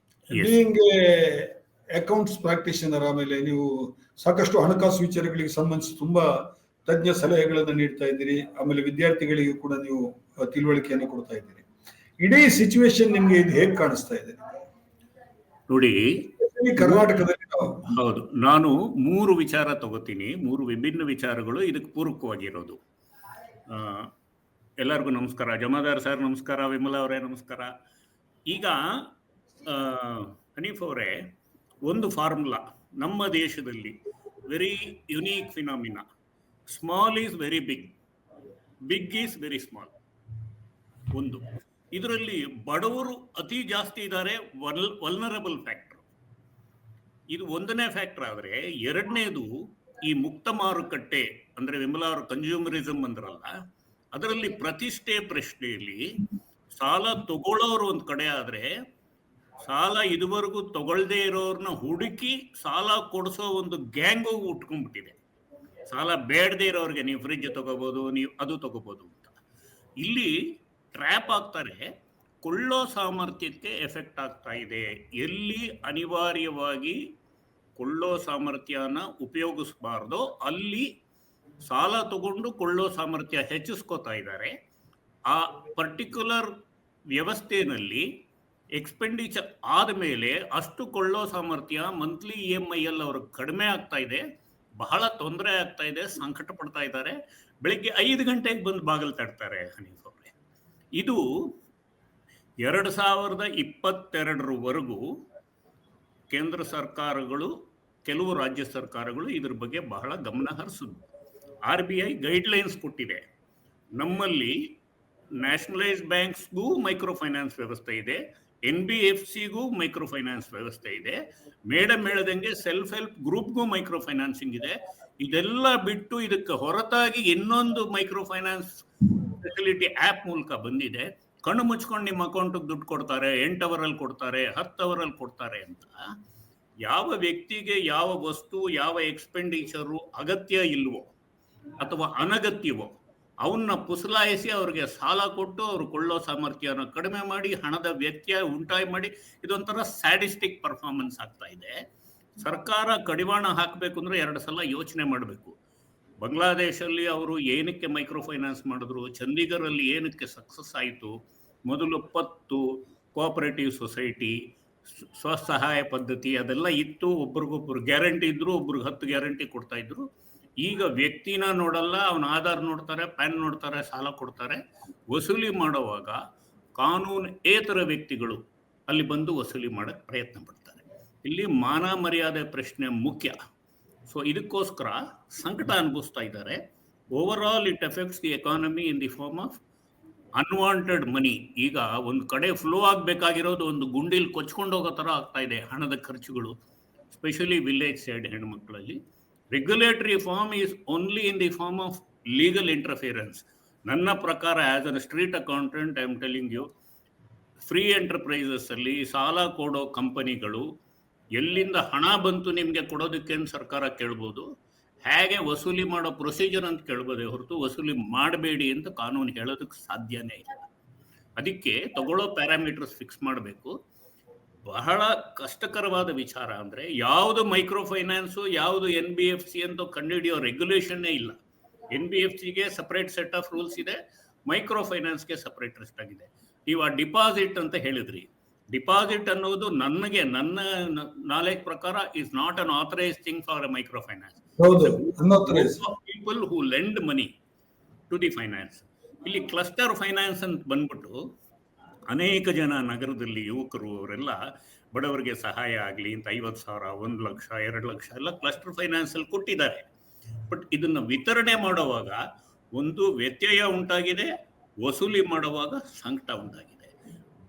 ಬೀಯಿಂಗ್ ಅಕೌಂಟ್ಸ್ ಪ್ರಾಕ್ಟೀಷನರ್, ಆಮೇಲೆ ನೀವು ಸಾಕಷ್ಟು ಹಣಕಾಸು ವಿಚಾರಗಳಿಗೆ ಸಂಬಂಧಿಸಿ ತುಂಬಾ ತಜ್ಞ ಸಲಹೆಗಳನ್ನು ನೀಡ್ತಾ ಇದ್ದೀರಿ, ಆಮೇಲೆ ವಿದ್ಯಾರ್ಥಿಗಳಿಗೆ ಕೂಡ ನೀವು ತಿಳುವಳಿಕೆಯನ್ನು ಕೊಡ್ತಾ ಇದ್ದೀರಿ. ಇಡೀ ಸಿಚುವೇಶನ್ ನಿಮ್ಗೆ ಇದು ಹೇಗೆ ಕಾಣಿಸ್ತಾ ಇದೆ ನೋಡಿ? ಕರ್ನಾಟಕದಲ್ಲಿ ಹೌದು, ನಾನು 3 ವಿಚಾರ ತಗೋತೀನಿ, 3 ವಿಭಿನ್ನ ವಿಚಾರಗಳು ಇದಕ್ಕೆ ಪೂರಕವಾಗಿರೋದು. ಎಲ್ಲರಿಗೂ ನಮಸ್ಕಾರ. ಜಮಾದಾರ್ ಸರ್ ನಮಸ್ಕಾರ, ವಿಮಲಾ ಅವರೇ ನಮಸ್ಕಾರ. ಈಗ ಹನೀಫ್ ಅವರೇ, ಒಂದು ಫಾರ್ಮುಲಾ ನಮ್ಮ ದೇಶದಲ್ಲಿ, very unique phenomena, small is very big, big is very small. ಒಂದು, ಇದರಲ್ಲಿ ಬಡವರು ಅತಿ ಜಾಸ್ತಿ ಇದ್ದಾರೆ, ವಲ್ನರಬಲ್ ಫ್ಯಾಕ್ಟರ್. ಇದು ಒಂದನೇ ಫ್ಯಾಕ್ಟರ್. ಆದರೆ ಎರಡನೇದು ಈ ಮುಕ್ತ ಮಾರುಕಟ್ಟೆ, ಅಂದ್ರೆ ವಿಮಲಾ ಅವರು ಕನ್ಸ್ಯೂಮರಿಸಮ್ ಅಂದ್ರಲ್ಲ, ಅದರಲ್ಲಿ ಪ್ರತಿಷ್ಠೆ ಪ್ರಶ್ನೆಯಲ್ಲಿ ಸಾಲ ತಗೊಳ್ಳೋರು ಒಂದ್ ಕಡೆ ಆದ್ರೆ, ಸಾಲ ಇದುವರೆಗೂ ತಗೊಳ್ದೇ ಇರೋರ್ನ ಹುಡುಕಿ ಸಾಲ ಕೊಡಿಸೋ ಒಂದು ಗ್ಯಾಂಗು ಉಟ್ಕೊಂಡ್ಬಿಟ್ಟಿದೆ. ಸಾಲ ಬೇಡದೇ ಇರೋರಿಗೆ ನೀವು ಫ್ರಿಡ್ಜ್ ತಗೋಬಹುದು, ನೀವು ಅದು ತಗೋಬಹುದು ಅಂತ. ಇಲ್ಲಿ ಟ್ರ್ಯಾಪ್ ಆಗ್ತಾರೆ, ಕೊಳ್ಳೋ ಸಾಮರ್ಥ್ಯಕ್ಕೆ ಎಫೆಕ್ಟ್ ಆಗ್ತಾ ಇದೆ. ಎಲ್ಲಿ ಅನಿವಾರ್ಯವಾಗಿ ಕೊಳ್ಳೋ ಸಾಮರ್ಥ್ಯನ ಉಪಯೋಗಿಸಬಾರ್ದೋ ಅಲ್ಲಿ ಸಾಲ ತಗೊಂಡು ಕೊಳ್ಳೋ ಸಾಮರ್ಥ್ಯ ಹೆಚ್ಚಿಸ್ಕೋತಾ ಇದ್ದಾರೆ. ಆ ಪರ್ಟಿಕ್ಯುಲರ್ ವ್ಯವಸ್ಥೆಯಲ್ಲಿ ಎಕ್ಸ್ಪೆಂಡಿಚರ್ ಆದಮೇಲೆ ಅಷ್ಟು ಕೊಳ್ಳೋ ಸಾಮರ್ಥ್ಯ ಮಂತ್ಲಿ EMI ಅಲ್ಲಿ ಅವ್ರಿಗೆ ಕಡಿಮೆ ಆಗ್ತಾ ಇದೆ, ಬಹಳ ತೊಂದರೆ ಆಗ್ತಾ ಇದೆ, ಸಂಕಟ ಪಡ್ತಾ ಇದ್ದಾರೆ. ಬೆಳಿಗ್ಗೆ 5 ಗಂಟೆಗೆ ಬಂದು ಬಾಗಿಲು ತಡ್ತಾರೆ. ಹನೀಫ್ ಅವರೇ, ಇದು 2022ರವರೆಗೂ ಕೇಂದ್ರ ಸರ್ಕಾರಗಳು, ಕೆಲವು ರಾಜ್ಯ ಸರ್ಕಾರಗಳು ಇದ್ರ ಬಗ್ಗೆ ಬಹಳ ಗಮನ ಹರಿಸಿದ್ವು. RBI ಗೈಡ್ಲೈನ್ಸ್ ಕೊಟ್ಟಿದೆ. ನಮ್ಮಲ್ಲಿ ನ್ಯಾಷನಲೈಸ್ ಬ್ಯಾಂಕ್ಸ್ಗೂ ಮೈಕ್ರೋ ಫೈನಾನ್ಸ್ ವ್ಯವಸ್ಥೆ ಇದೆ, NBFCಗೂ ಮೈಕ್ರೋ ಫೈನಾನ್ಸ್ ವ್ಯವಸ್ಥೆ ಇದೆ, ಮೇಡಮ್ ಹೇಳ್ದಂಗೆ ಸೆಲ್ಫ್ ಹೆಲ್ಪ್ ಗ್ರೂಪ್ಗೂ ಮೈಕ್ರೋ ಫೈನಾನ್ಸಿಂಗ್ ಇದೆ. ಇದೆಲ್ಲ ಬಿಟ್ಟು ಇದಕ್ಕೆ ಹೊರತಾಗಿ ಇನ್ನೊಂದು ಮೈಕ್ರೋ ಫೈನಾನ್ಸ್ ಫೆಸಿಲಿಟಿ ಆ್ಯಪ್ ಮೂಲಕ ಬಂದಿದೆ. ಕಣ್ಣು ಮುಚ್ಕೊಂಡು ನಿಮ್ಮ ಅಕೌಂಟಿಗೆ ದುಡ್ಡು ಕೊಡ್ತಾರೆ, 8 ಅವರಲ್ಲಿ ಕೊಡ್ತಾರೆ, 10 ಅವರಲ್ಲಿ ಕೊಡ್ತಾರೆ ಅಂತ. ಯಾವ ವ್ಯಕ್ತಿಗೆ ಯಾವ ವಸ್ತು ಯಾವ ಎಕ್ಸ್ಪೆಂಡಿಚರು ಅಗತ್ಯ ಇಲ್ವೋ ಅಥವಾ ಅನಗತ್ಯವೋ ಅವನ್ನ ಪುಸಲಾಯಿಸಿ ಅವ್ರಿಗೆ ಸಾಲ ಕೊಟ್ಟು ಅವ್ರು ಕೊಳ್ಳೋ ಸಾಮರ್ಥ್ಯನ ಕಡಿಮೆ ಮಾಡಿ ಹಣದ ವ್ಯತ್ಯಯ ಉಂಟಾಗಿ ಮಾಡಿ ಇದೊಂಥರ ಸ್ಯಾಡಿಸ್ಟಿಕ್ ಪರ್ಫಾರ್ಮೆನ್ಸ್ ಆಗ್ತಾ ಇದೆ. ಸರ್ಕಾರ ಕಡಿವಾಣ ಹಾಕಬೇಕು ಅಂದ್ರೆ 2 ಸಲ ಯೋಚನೆ ಮಾಡಬೇಕು. ಬಾಂಗ್ಲಾದೇಶಲ್ಲಿ ಅವರು ಏನಕ್ಕೆ ಮೈಕ್ರೋ ಫೈನಾನ್ಸ್ ಮಾಡಿದ್ರು, ಚಂಡೀಗಢಲ್ಲಿ ಏನಕ್ಕೆ ಸಕ್ಸಸ್ ಆಯಿತು. ಮೊದಲು ಪತ್ತು ಕೋಆಪರೇಟಿವ್ ಸೊಸೈಟಿ, ಸ್ವಸಹಾಯ ಪದ್ಧತಿ ಅದೆಲ್ಲ ಇತ್ತು. ಒಬ್ರಿಗೊಬ್ರು ಗ್ಯಾರಂಟಿ ಇದ್ರು, ಒಬ್ರಿಗೆ 10 ಗ್ಯಾರಂಟಿ ಕೊಡ್ತಾ ಇದ್ರು. ಈಗ ವ್ಯಕ್ತಿನ ನೋಡಲ್ಲ, ಅವನ ಆಧಾರ್ ನೋಡ್ತಾರೆ, ಪ್ಯಾನ್ ನೋಡ್ತಾರೆ, ಸಾಲ ಕೊಡ್ತಾರೆ. ವಸೂಲಿ ಮಾಡುವಾಗ ಕಾನೂನೇತರ ವ್ಯಕ್ತಿಗಳು ಅಲ್ಲಿ ಬಂದು ವಸೂಲಿ ಮಾಡಕ್ಕೆ ಪ್ರಯತ್ನ ಪಡ್ತಾರೆ. ಇಲ್ಲಿ ಮಾನ ಮರ್ಯಾದೆ ಪ್ರಶ್ನೆ ಮುಖ್ಯ. ಸೊ ಇದಕ್ಕೋಸ್ಕರ ಸಂಕಟ ಅನುಭವಿಸ್ತಾ ಇದ್ದಾರೆ. Overall it effects the economy in the form of unwanted money. ಈಗ ಒಂದು ಕಡೆ ಫ್ಲೋ ಆಗಬೇಕಾಗಿರೋದು ಒಂದು ಗುಂಡಿಲ್ ಕೊಚ್ಕೊಂಡು ಹೋಗೋ ಥರ ಆಗ್ತಾ ಇದೆ ಹಣದ ಖರ್ಚುಗಳು, ಸ್ಪೆಷಲಿ ವಿಲೇಜ್ ಸೈಡ್ ಹೆಣ್ಮಕ್ಳಲ್ಲಿ. Regulatory form is only in the form of legal interference. ನನ್ನ ಪ್ರಕಾರ as an street accountant I am telling you, free enterprises ಅಲ್ಲಿ ಸಾಲ ಕೊಡೋ ಕಂಪನಿಗಳು ಎಲ್ಲಿಂದ ಹಣ ಬಂತು ನಿಮಗೆ ಕೊಡೋದಕ್ಕೆ ಸರ್ಕಾರ ಕೇಳ್ಬೋದು, ಹೇಗೆ ವಸೂಲಿ ಮಾಡೋ ಪ್ರೊಸೀಜರ್ ಅಂತ ಕೇಳ್ಬೋದೇ ಹೊರತು ವಸೂಲಿ ಮಾಡಬೇಡಿ ಅಂತ ಕಾನೂನು ಹೇಳೋದಕ್ಕೆ ಸಾಧ್ಯನೇ ಇಲ್ಲ. ಅದಕ್ಕೆ ತಗೊಳ್ಳೋ ಪ್ಯಾರಾಮೀಟರ್ಸ್ ಫಿಕ್ಸ್ ಮಾಡಬೇಕು. ಬಹಳ ಕಷ್ಟಕರವಾದ ವಿಚಾರ ಅಂದರೆ ಯಾವುದು ಮೈಕ್ರೋ ಫೈನಾನ್ಸು ಯಾವುದು NBFC ಅಂತ ಕಂಡುಹಿಡಿಯೋ ರೆಗ್ಯುಲೇಷನ್ನೇ ಇಲ್ಲ. NBFCಗೆ ಸಪ್ರೇಟ್ ಸೆಟ್ ಆಫ್ ರೂಲ್ಸ್ ಇದೆ, ಮೈಕ್ರೋ ಫೈನಾನ್ಸ್ಗೆ ಸಪ್ರೇಟ್ ಲಿಸ್ಟ್ ಆಗಿದೆ. ನೀವು ಆ ಡಿಪಾಸಿಟ್ ಅಂತ ಹೇಳಿದ್ರಿ, ಡಿಪಾಸಿಟ್ ಅನ್ನೋದು ನನ್ನ ನಾಲೆಜ್ ಪ್ರಕಾರ is not an authorised thing for a micro finance. People who lend money to the finance. ಇಲ್ಲಿ ಕ್ಲಸ್ಟರ್ ಫೈನಾನ್ಸ್ ಅಂತ ಬಂದ್ಬಿಟ್ಟು ಅನೇಕ ಜನ ನಗರದಲ್ಲಿ ಯುವಕರು ಅವರೆಲ್ಲ ಬಡವರಿಗೆ ಸಹಾಯ ಆಗಲಿ ಅಂತ 50,000, 1 ಲಕ್ಷ, 2 ಲಕ್ಷ ಎಲ್ಲ ಕ್ಲಸ್ಟರ್ ಫೈನಾನ್ಸ್ ಅಲ್ಲಿ ಕೊಟ್ಟಿದ್ದಾರೆ. ಬಟ್ ಇದನ್ನ ವಿತರಣೆ ಮಾಡುವಾಗ ಒಂದು ವ್ಯತ್ಯಯ ಉಂಟಾಗಿದೆ, ವಸೂಲಿ ಮಾಡುವಾಗ ಸಂಕಟ ಉಂಟಾಗಿದೆ.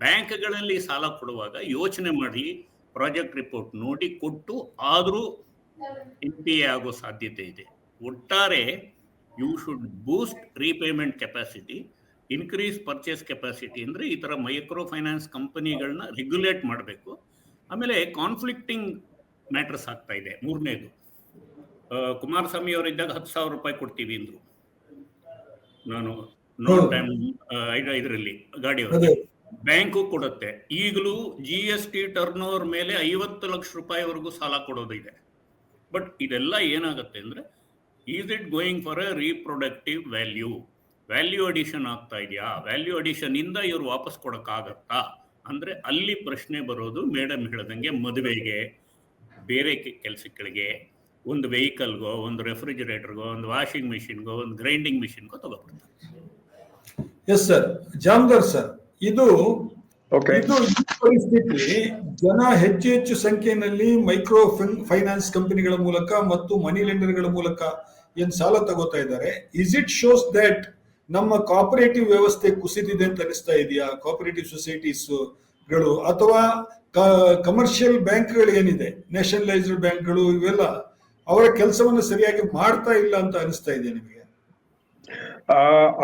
ಬ್ಯಾಂಕ್ಗಳಲ್ಲಿ ಸಾಲ ಕೊಡುವಾಗ ಯೋಚನೆ ಮಾಡಿ ಪ್ರಾಜೆಕ್ಟ್ ರಿಪೋರ್ಟ್ ನೋಡಿ ಕೊಟ್ಟು ಆದರೂ NPA ಆಗೋ ಸಾಧ್ಯತೆ ಇದೆ. ಒಟ್ಟಾರೆ you should boost repayment capacity, increase purchase capacity. ಅಂದರೆ ಈ ಥರ ಮೈಕ್ರೋ ಫೈನಾನ್ಸ್ ಕಂಪನಿಗಳನ್ನ ರೆಗ್ಯುಲೇಟ್ ಮಾಡಬೇಕು. ಆಮೇಲೆ ಕಾನ್ಫ್ಲಿಕ್ಟಿಂಗ್ ಮ್ಯಾಟ್ರಸ್ ಆಗ್ತಾ ಇದೆ. 3ನೇದು, ಕುಮಾರಸ್ವಾಮಿ ಅವರಿದ್ದಾಗ 10,000 ರೂಪಾಯಿ ಕೊಡ್ತೀವಿ ಅಂದರು. ನಾನು ನೋಡ್ ಟೈಮ್ ಇದರಲ್ಲಿ ಗಾಡಿಯವರು ಬ್ಯಾಂಕು ಕೊಡುತ್ತೆ. ಈಗಲೂ GST ಟರ್ನ್ ಓವರ್ ಮೇಲೆ 50 ಲಕ್ಷ ರೂಪಾಯಿವರೆಗೂ ಸಾಲ ಕೊಡೋದಿದೆ. ಬಟ್ ಇದೆಲ್ಲ ಏನಾಗುತ್ತೆ ಅಂದರೆ, is it going for A reproductive value? Value addition ಆಗ್ತಾ ಇದೆಯಾ? ವ್ಯಾಲ್ಯೂ ಅಡಿಷನ್ ಇಂದ ಇವ್ರು ವಾಪಸ್ ಕೊಡೋಕ್ಕಾಗತ್ತಾ ಅಂದರೆ ಅಲ್ಲಿ ಪ್ರಶ್ನೆ ಬರೋದು. ಮೇಡಮ್ ಹೇಳ್ದಂಗೆ ಮದುವೆಗೆ, ಬೇರೆ ಕೆಲಸಗಳಿಗೆ, ಒಂದು ವೆಹಿಕಲ್ಗೋ, ಒಂದು ರೆಫ್ರಿಜರೇಟರ್ಗೋ, ಒಂದು ವಾಷಿಂಗ್ ಮಿಷಿನ್ಗೋ, ಒಂದು ಗ್ರೈಂಡಿಂಗ್ ಮಿಷಿನ್ಗೋ ತಗೋಬಿಡ್ತಾರೆ. ಎಸ್ ಸರ್, ಜಾಮದಾರ್ ಸರ್, ಇದು ಪರಿಸ್ಥಿತಿ ಜನ ಹೆಚ್ಚು ಸಂಖ್ಯೆಯಲ್ಲಿ ಮೈಕ್ರೋ ಫೈನಾನ್ಸ್ ಕಂಪನಿಗಳ ಮೂಲಕ ಮತ್ತು ಮನಿ ಲೆಂಡರ್ಗಳ ಮೂಲಕ ಏನ್ ಸಾಲ ತಗೋತಾ ಇದ್ದಾರೆ. ಇಸ್ ಇಟ್ ಶೋಸ್ ದಟ್ ನಮ್ಮ ಕೋಆಪರೇಟಿವ್ ವ್ಯವಸ್ಥೆ ಕುಸಿದಿದೆ ಅಂತ ಅನಿಸ್ತಾ ಇದೆಯಾ? ಕೋಆಪರೇಟಿವ್ ಸೊಸೈಟೀಸ್ ಗಳು ಅಥವಾ ಕಮರ್ಷಿಯಲ್ ಬ್ಯಾಂಕ್ಗಳು ಏನಿದೆ, ನ್ಯಾಷನಲೈಸ್ಡ್ ಬ್ಯಾಂಕ್ಗಳು, ಇವೆಲ್ಲ ಅವರ ಕೆಲಸವನ್ನು ಸರಿಯಾಗಿ ಮಾಡ್ತಾ ಇಲ್ಲ ಅಂತ ಅನಿಸ್ತಾ ಇದೆ ನಿಮಗೆ?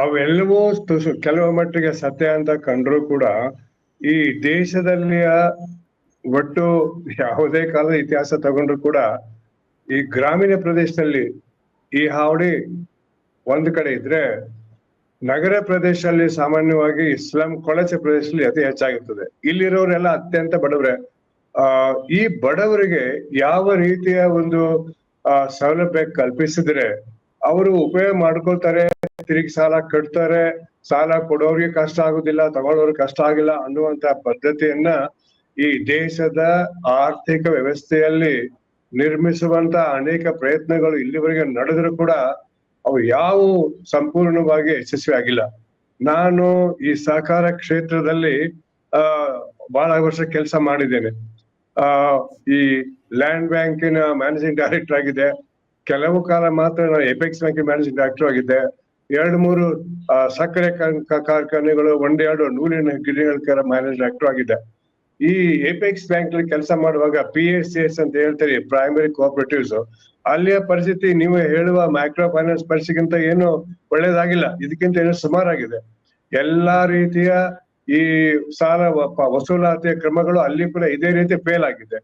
ಅವೆಲ್ಲವೂ ಕೆಲವು ಮಟ್ಟಿಗೆ ಸತ್ಯ ಅಂತ ಕಂಡ್ರು ಕೂಡ ಈ ದೇಶದಲ್ಲಿಯ ಒಟ್ಟು ಯಾವುದೇ ಕಾಲದ ಇತಿಹಾಸ ತಗೊಂಡ್ರು ಕೂಡ ಈ ಗ್ರಾಮೀಣ ಪ್ರದೇಶದಲ್ಲಿ ಈ ಹಾವಳಿ ಒಂದು ಕಡೆ ಇದ್ರೆ, ನಗರ ಪ್ರದೇಶದಲ್ಲಿ ಸಾಮಾನ್ಯವಾಗಿ ಇಸ್ಲಾಂ ಕೊಳಚೆ ಪ್ರದೇಶದಲ್ಲಿ ಅತಿ ಹೆಚ್ಚಾಗಿರ್ತದೆ. ಇಲ್ಲಿರೋರೆಲ್ಲ ಅತ್ಯಂತ ಬಡವರೇ. ಈ ಬಡವರಿಗೆ ಯಾವ ರೀತಿಯ ಒಂದು ಸೌಲಭ್ಯ ಕಲ್ಪಿಸಿದ್ರೆ ಅವರು ಉಪಯೋಗ ಮಾಡ್ಕೊಳ್ತಾರೆ, ತಿರುಗಿ ಸಾಲ ಕಟ್ತಾರೆ, ಸಾಲ ಕೊಡೋರಿಗೆ ಕಷ್ಟ ಆಗುದಿಲ್ಲ, ತಗೊಳ್ಳೋರಿಗೆ ಕಷ್ಟ ಆಗಿಲ್ಲ ಅನ್ನುವಂತ ಪದ್ಧತಿಯನ್ನ ಈ ದೇಶದ ಆರ್ಥಿಕ ವ್ಯವಸ್ಥೆಯಲ್ಲಿ ನಿರ್ಮಿಸುವಂತ ಅನೇಕ ಪ್ರಯತ್ನಗಳು ಇಲ್ಲಿವರೆಗೆ ನಡೆದ್ರು ಕೂಡ ಅವು ಯಾವ ಸಂಪೂರ್ಣವಾಗಿ ಯಶಸ್ವಿ ಆಗಿಲ್ಲ. ನಾನು ಈ ಸಹಕಾರ ಕ್ಷೇತ್ರದಲ್ಲಿ ಬಹಳ ವರ್ಷ ಕೆಲಸ ಮಾಡಿದ್ದೇನೆ. ಈ ಲ್ಯಾಂಡ್ ಬ್ಯಾಂಕಿನ ಮ್ಯಾನೇಜಿಂಗ್ ಡೈರೆಕ್ಟರ್ ಆಗಿದೆ, ಕೆಲವು ಕಾಲ ಮಾತ್ರ ನಾನು ಎಪೆಕ್ಸ್ ಬ್ಯಾಂಕ್ ಮ್ಯಾನೇಜಿಂಗ್ ಡೈರೆಕ್ಟರ್ ಆಗಿದ್ದೆ. 2-3 ಸಕ್ಕರೆ ಕಾರ್ಖಾನೆಗಳು, 1-2 ನೂಲಿನ ಗಿರಣಿಗಳ ಮ್ಯಾನೇಜ್ ಡೈರೆಕ್ಟರ್ ಆಗಿದ್ದೆ. ಈ ಎಪೆಕ್ಸ್ ಬ್ಯಾಂಕ್ ಅಲ್ಲಿ ಕೆಲಸ ಮಾಡುವಾಗ PSCS ಅಂತ ಹೇಳ್ತಾರೆ, ಪ್ರೈಮರಿ ಕೋಆಪರೇಟಿವ್ಸ್. ಅಲ್ಲಿಯ ಪರಿಸ್ಥಿತಿ ನೀವು ಹೇಳುವ ಮೈಕ್ರೋ ಫೈನಾನ್ಸ್ ಪರಿಸ್ಥಿತಿಗಿಂತ ಏನು ಒಳ್ಳೇದಾಗಿಲ್ಲ, ಇದಕ್ಕಿಂತ ಏನು ಸುಮಾರಾಗಿದೆ. ಎಲ್ಲಾ ರೀತಿಯ ಈ ಸಾಲ ವಸೂಲಾತಿಯ ಕ್ರಮಗಳು ಅಲ್ಲಿ ಕೂಡ ಇದೇ ರೀತಿ ಫೇಲ್ ಆಗಿದೆ.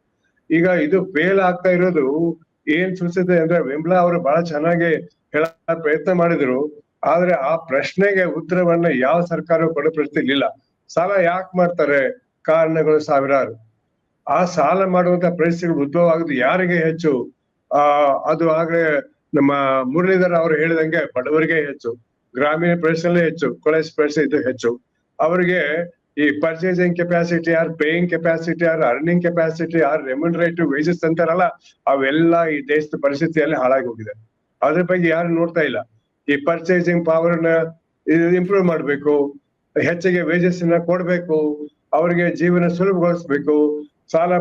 ಈಗ ಇದು ಫೇಲ್ ಆಗ್ತಾ ಇರೋದು ಏನ್ ಸೂಚಿಸುತ್ತೆ ಅಂದ್ರೆ, ವಿಮಲಾ ಅವರು ಬಹಳ ಚೆನ್ನಾಗಿ ಹೇಳ ಪ್ರಯತ್ನ ಮಾಡಿದ್ರು, ಆದ್ರೆ ಆ ಪ್ರಶ್ನೆಗೆ ಉತ್ತರವನ್ನ ಯಾವ ಸರ್ಕಾರ ಕೊಡೋ ಪರಿಸ್ಥಿತಿ ಇಲ್ಲ. ಸಾಲ ಯಾಕೆ ಮಾಡ್ತಾರೆ? ಕಾರಣಗಳು ಸಾವಿರಾರು. ಆ ಸಾಲ ಮಾಡುವಂತ ಪರಿಸ್ಥಿತಿಗಳು ಉದ್ಭವ ಆಗುದು ಯಾರಿಗೆ ಹೆಚ್ಚು? ಅದು ಆಗ್ಲೇ ನಮ್ಮ ಮುರಳೀಧರ್ ಅವರು ಹೇಳಿದಂಗೆ ಬಡವರಿಗೆ ಹೆಚ್ಚು, ಗ್ರಾಮೀಣ ಪ್ರದೇಶದಲ್ಲೇ ಹೆಚ್ಚು, ಕೊಳೇಸ್ ಪರಿಸ್ಥಿತಿ ಹೆಚ್ಚು. ಅವರಿಗೆ ಈ purchasing capacity or paying capacity or earning capacity or remunerative wages ಅಂತಾರಲ್ಲ, ಅವೆಲ್ಲ ಈ ದೇಶದ ಪರಿಸ್ಥಿತಿಯಲ್ಲಿ ಹಾಳಾಗಿ ಹೋಗಿದೆ. ಅದ್ರ ಬಗ್ಗೆ ಯಾರು ನೋಡ್ತಾ ಇಲ್ಲ. ಈ ಪರ್ಚೇಸಿಂಗ್ ಪವರ್ ನ ಇಂಪ್ರೂವ್ ಮಾಡ್ಬೇಕು, ಹೆಚ್ಚಿಗೆ ವೇಜಸ್ ನ ಕೊಡ್ಬೇಕು, ಅವರಿಗೆ ಜೀವನ ಸುಲಭಗೊಳಿಸ್ಬೇಕು, ಸಾಲ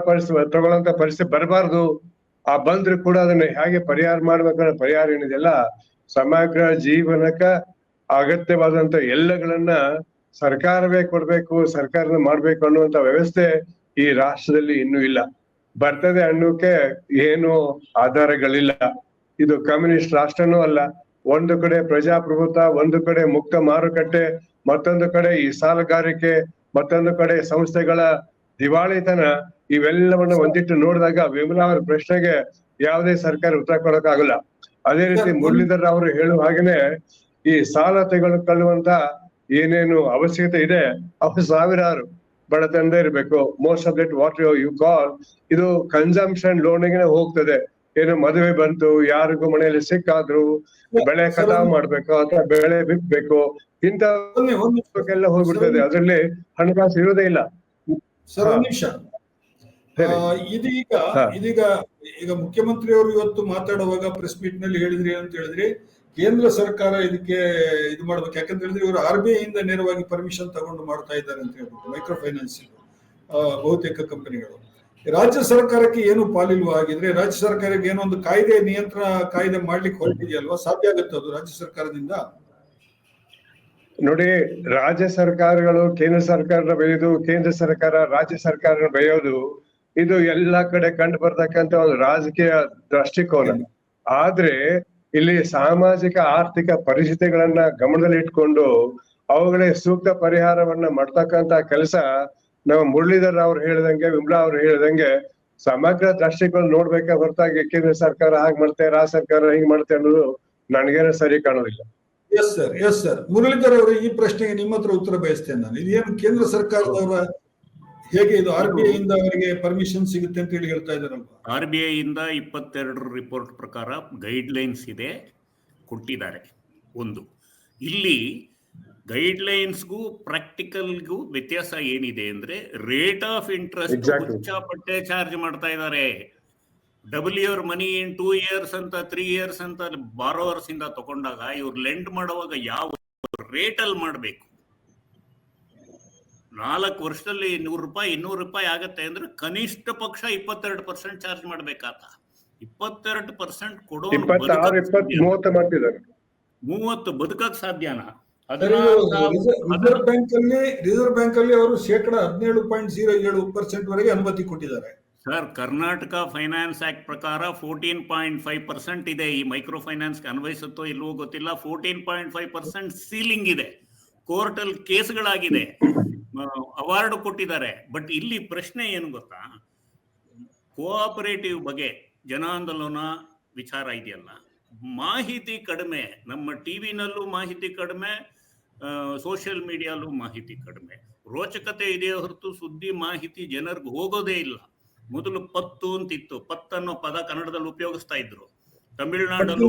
ತಗೊಳ್ಳೋಂತ ಪರಿಸ್ಥಿತಿ ಬರಬಾರ್ದು. ಬಂದ್ರು ಕೂಡ ಅದನ್ನ ಹೇಗೆ ಪರಿಹಾರ ಮಾಡ್ಬೇಕನ್ನೋ ಪರಿಹಾರ ಏನಿದೆಲ್ಲ ಸಮಗ್ರ ಜೀವನಕ್ಕ ಅಗತ್ಯವಾದಂತ ಎಲ್ಲಗಳನ್ನ ಸರ್ಕಾರವೇ ಕೊಡ್ಬೇಕು, ಸರ್ಕಾರನ ಮಾಡ್ಬೇಕು ಅನ್ನುವಂತ ವ್ಯವಸ್ಥೆ ಈ ರಾಷ್ಟ್ರದಲ್ಲಿ ಇನ್ನೂ ಇಲ್ಲ. ಬರ್ತದೆ ಅನ್ನೋಕೆ ಏನು ಆಧಾರಗಳಿಲ್ಲ. ಇದು ಕಮ್ಯುನಿಸ್ಟ್ ರಾಷ್ಟ್ರನೂ ಅಲ್ಲ. ಒಂದು ಕಡೆ ಪ್ರಜಾಪ್ರಭುತ್ವ, ಒಂದು ಕಡೆ ಮುಕ್ತ ಮಾರುಕಟ್ಟೆ, ಮತ್ತೊಂದು ಕಡೆ ಈ ಸಾಲಗಾರಿಕೆ, ಮತ್ತೊಂದು ಕಡೆ ಸಂಸ್ಥೆಗಳ ದಿವಾಳಿತನ. ಇವೆಲ್ಲವನ್ನ ಒಂದಿಟ್ಟು ನೋಡಿದಾಗ ವಿಮಲಾ ಅವರ ಪ್ರಶ್ನೆಗೆ ಯಾವುದೇ ಸರ್ಕಾರ ಉತ್ತರ ಕೊಡಕ್ಕಾಗಲ್ಲ. ಅದೇ ರೀತಿ ಮುರಳೀಧರ್ ಅವರು ಹೇಳುವ ಹಾಗೇನೆ ಈ ಸಾಲ ತೆಗೆದುಕೊಳ್ಳುವಂತ ಏನೇನು ಅವಶ್ಯಕತೆ ಇದೆ ಅವು ಸಾವಿರಾರು ಬಡತನದ ಇರ್ಬೇಕು. Most of that what you call ಇದು ಕನ್ಸಂಪ್ಷನ್ ಲೋನಿಗೆ ಹೋಗ್ತದೆ. ಏನು ಮದುವೆ ಬಂತು, ಯಾರಿಗೂ ಮನೆಯಲ್ಲಿ ಸಿಕ್ಕಾದ್ರು, ಬೆಳೆ ಕಟಾವು ಮಾಡ್ಬೇಕು ಅಥವಾ ಬೆಳೆ ಬಿತ್ತಬೇಕು, ಇಂಥವೆಲ್ಲ ಹೋಗ್ಬಿಡ್ತದೆ. ಅದ್ರಲ್ಲಿ ಹಣಕಾಸು ಇರೋದೇ ಇಲ್ಲ. ಸರ್ ಒಂದ್ ನಿಮಿಷ. ಇದೀಗ ಈಗ ಮುಖ್ಯಮಂತ್ರಿಯವರು ಇವತ್ತು ಮಾತಾಡುವಾಗ ಪ್ರೆಸ್ ಮೀಟ್ ನಲ್ಲಿ ಹೇಳಿದ್ರಿ ಅಂತ ಹೇಳಿದ್ರಿ, ಕೇಂದ್ರ ಸರ್ಕಾರ ಇದಕ್ಕೆ ಇದು ಮಾಡ್ಬೇಕು. ಯಾಕಂತ ಹೇಳಿದ್ರೆ ಇವರು RBI ಇಂದ ನೇರವಾಗಿ ಪರ್ಮಿಷನ್ ತಗೊಂಡು ಮಾಡ್ತಾ ಇದ್ದಾರೆ ಅಂತ ಹೇಳ್ಬಿಟ್ಟು ಮೈಕ್ರೋ ಫೈನಾನ್ಸ್ ಬಹುತೇಕ ಕಂಪನಿಗಳು. ರಾಜ್ಯ ಸರ್ಕಾರಕ್ಕೆ ಏನು ಪಾಲಿಲ್ವಾ? ಆಗಿದ್ರೆ ರಾಜ್ಯ ಸರ್ಕಾರಕ್ಕೆ ಏನೋ ಒಂದು ಕಾಯ್ದೆ ಮಾಡ್ಲಿಕ್ಕೆ ಹೊರಟಿದೆಯಲ್ವಾ? ಸಾಧ್ಯ ಆಗುತ್ತೆ ಅದು ರಾಜ್ಯ ಸರ್ಕಾರದಿಂದ? ನೋಡಿ, ರಾಜ್ಯ ಸರ್ಕಾರಗಳು ಕೇಂದ್ರ ಸರ್ಕಾರದ ಬೈಯೋದು, ಕೇಂದ್ರ ಸರ್ಕಾರ ರಾಜ್ಯ ಸರ್ಕಾರ ಬೈಯೋದು, ಇದು ಎಲ್ಲಾ ಕಡೆ ಕಂಡು ಬರ್ತಕ್ಕಂತ ಒಂದು ರಾಜಕೀಯ ದೃಷ್ಟಿಕೋನ. ಆದ್ರೆ ಇಲ್ಲಿ ಸಾಮಾಜಿಕ ಆರ್ಥಿಕ ಪರಿಸ್ಥಿತಿಗಳನ್ನ ಗಮನದಲ್ಲಿ ಇಟ್ಕೊಂಡು ಅವುಗಳಿಗೆ ಸೂಕ್ತ ಪರಿಹಾರವನ್ನ ಮಾಡ್ತಕ್ಕಂತ ಕೆಲಸ ನಮ್ಮ ಮುರಳೀಧರ್ ಅವ್ರು ಹೇಳಿದಂಗೆ, ವಿಮಲಾ ಅವ್ರು ಹೇಳಿದಂಗೆ ಸಮಗ್ರ ದೃಷ್ಟಿಕೋನ ನೋಡ್ಬೇಕೆ ಹೊರತಾಗಿ ಕೇಂದ್ರ ಸರ್ಕಾರ ಹಾಗೆ ಮಾಡ್ತೆ, ರಾಜ್ಯ ಸರ್ಕಾರ ಹಿಂಗ್ ಮಾಡ್ತೆ ಅನ್ನೋದು ನನಗೇನು ಸರಿ ಕಾಣೋದಿಲ್ಲ. Yes sir. ಮುರಳೀಧರ್ ಅವರು, ಈ ಪ್ರಶ್ನೆಗೆ ನಿಮ್ಮ ಹತ್ರ ಉತ್ತರ ಬಯಸ್ತೇನೆ ನಾನು. ಇದೇನು ಕೇಂದ್ರ ಸರ್ಕಾರದವರ ಹೇಗೆ ಇದು RBI ಇಂದ ಅವರಿಗೆ ಪರ್ಮಿಷನ್ ಸಿಗುತ್ತೆ ಅಂತ ಹೇಳಿ ಹೇಳ್ತಾ ಇದ್ದಾರಲ್ವಾ? RBI ಇಂದ 22 ರಿಪೋರ್ಟ್ ಪ್ರಕಾರ ಗೈಡ್ ಲೈನ್ಸ್ ಇದೆ, ಕೊಟ್ಟಿದ್ದಾರೆ. ಒಂದು ಇಲ್ಲಿ ಗೈಡ್ ಲೈನ್ಸ್ಗೂ ಪ್ರಾಕ್ಟಿಕಲ್ಗೂ ವ್ಯತ್ಯಾಸ ಏನಿದೆ ಅಂದ್ರೆ, ರೇಟ್ ಆಫ್ ಇಂಟ್ರೆಸ್ಟ್ ಹುಚ್ಚಾಪಟ್ಟೆ ಚಾರ್ಜ್ ಮಾಡ್ತಾ ಇದ್ದಾರೆ. Double your money in 2 years ಅಂತ 3 years ಅಂತ ಬಾರೋವರ್ಸ್ ಇಂದ ತಗೊಂಡಾಗ ಇವ್ರು ಲೆಂಡ್ ಮಾಡುವಾಗ ಯಾವ ರೇಟ್ ಅಲ್ಲಿ ಮಾಡ್ಬೇಕು? 4 ವರ್ಷದಲ್ಲಿ 100 ರೂಪಾಯಿ 200 ರೂಪಾಯಿ ಆಗತ್ತೆ ಅಂದ್ರೆ ಕನಿಷ್ಠ ಪಕ್ಷ 22% ಚಾರ್ಜ್ ಮಾಡ್ಬೇಕಾತ. 22% ಕೊಡೋ 30 ಬದುಕಕ್ ಸಾಧ್ಯನಾ? ರಿಸರ್ವ್ ಬ್ಯಾಂಕ್ ಅಲ್ಲಿ ಅವರು 17.07% ವರೆಗೆ ಅನುಮತಿ ಕೊಟ್ಟಿದ್ದಾರೆ. ಸರ್, ಕರ್ನಾಟಕ ಫೈನಾನ್ಸ್ ಆಕ್ಟ್ ಪ್ರಕಾರ 14.5% ಇದೆ. ಈ ಮೈಕ್ರೋ ಫೈನಾನ್ಸ್ ಅನ್ವಯಿಸುತ್ತೋ ಇಲ್ವೋ ಗೊತ್ತಿಲ್ಲ. 14.5% ಸೀಲಿಂಗ್ ಇದೆ. ಕೋರ್ಟ್ ಅಲ್ಲಿ ಕೇಸ್ಗಳಾಗಿದೆ, ಅವಾರ್ಡ್ ಕೊಟ್ಟಿದ್ದಾರೆ. ಬಟ್ ಇಲ್ಲಿ ಪ್ರಶ್ನೆ ಏನು ಗೊತ್ತಾ, ಕೋಆಪರೇಟಿವ್ ಬಗ್ಗೆ ಜನಾಂದೋಲನ ವಿಚಾರ ಇದೆಯಲ್ಲ, ಮಾಹಿತಿ ಕಡಿಮೆ. ನಮ್ಮ ಟಿವಿನಲ್ಲೂ ಮಾಹಿತಿ ಕಡಿಮೆ, ಸೋಷಿಯಲ್ ಮೀಡಿಯಾಲೂ ಮಾಹಿತಿ ಕಡಿಮೆ. ರೋಚಕತೆ ಇದೆಯೇ ಹೊರತು ಸುದ್ದಿ ಮಾಹಿತಿ ಜನರಿಗೆ ಹೋಗೋದೇ ಇಲ್ಲ. ಮೊದಲು ಪತ್ತು ಅಂತಿತ್ತು, ಪತ್ತನ್ನೋ ಪದ ಕನ್ನಡದಲ್ಲಿ ಉಪಯೋಗಿಸ್ತಾ ಇದ್ರು. ತಮಿಳುನಾಡಲ್ಲೂ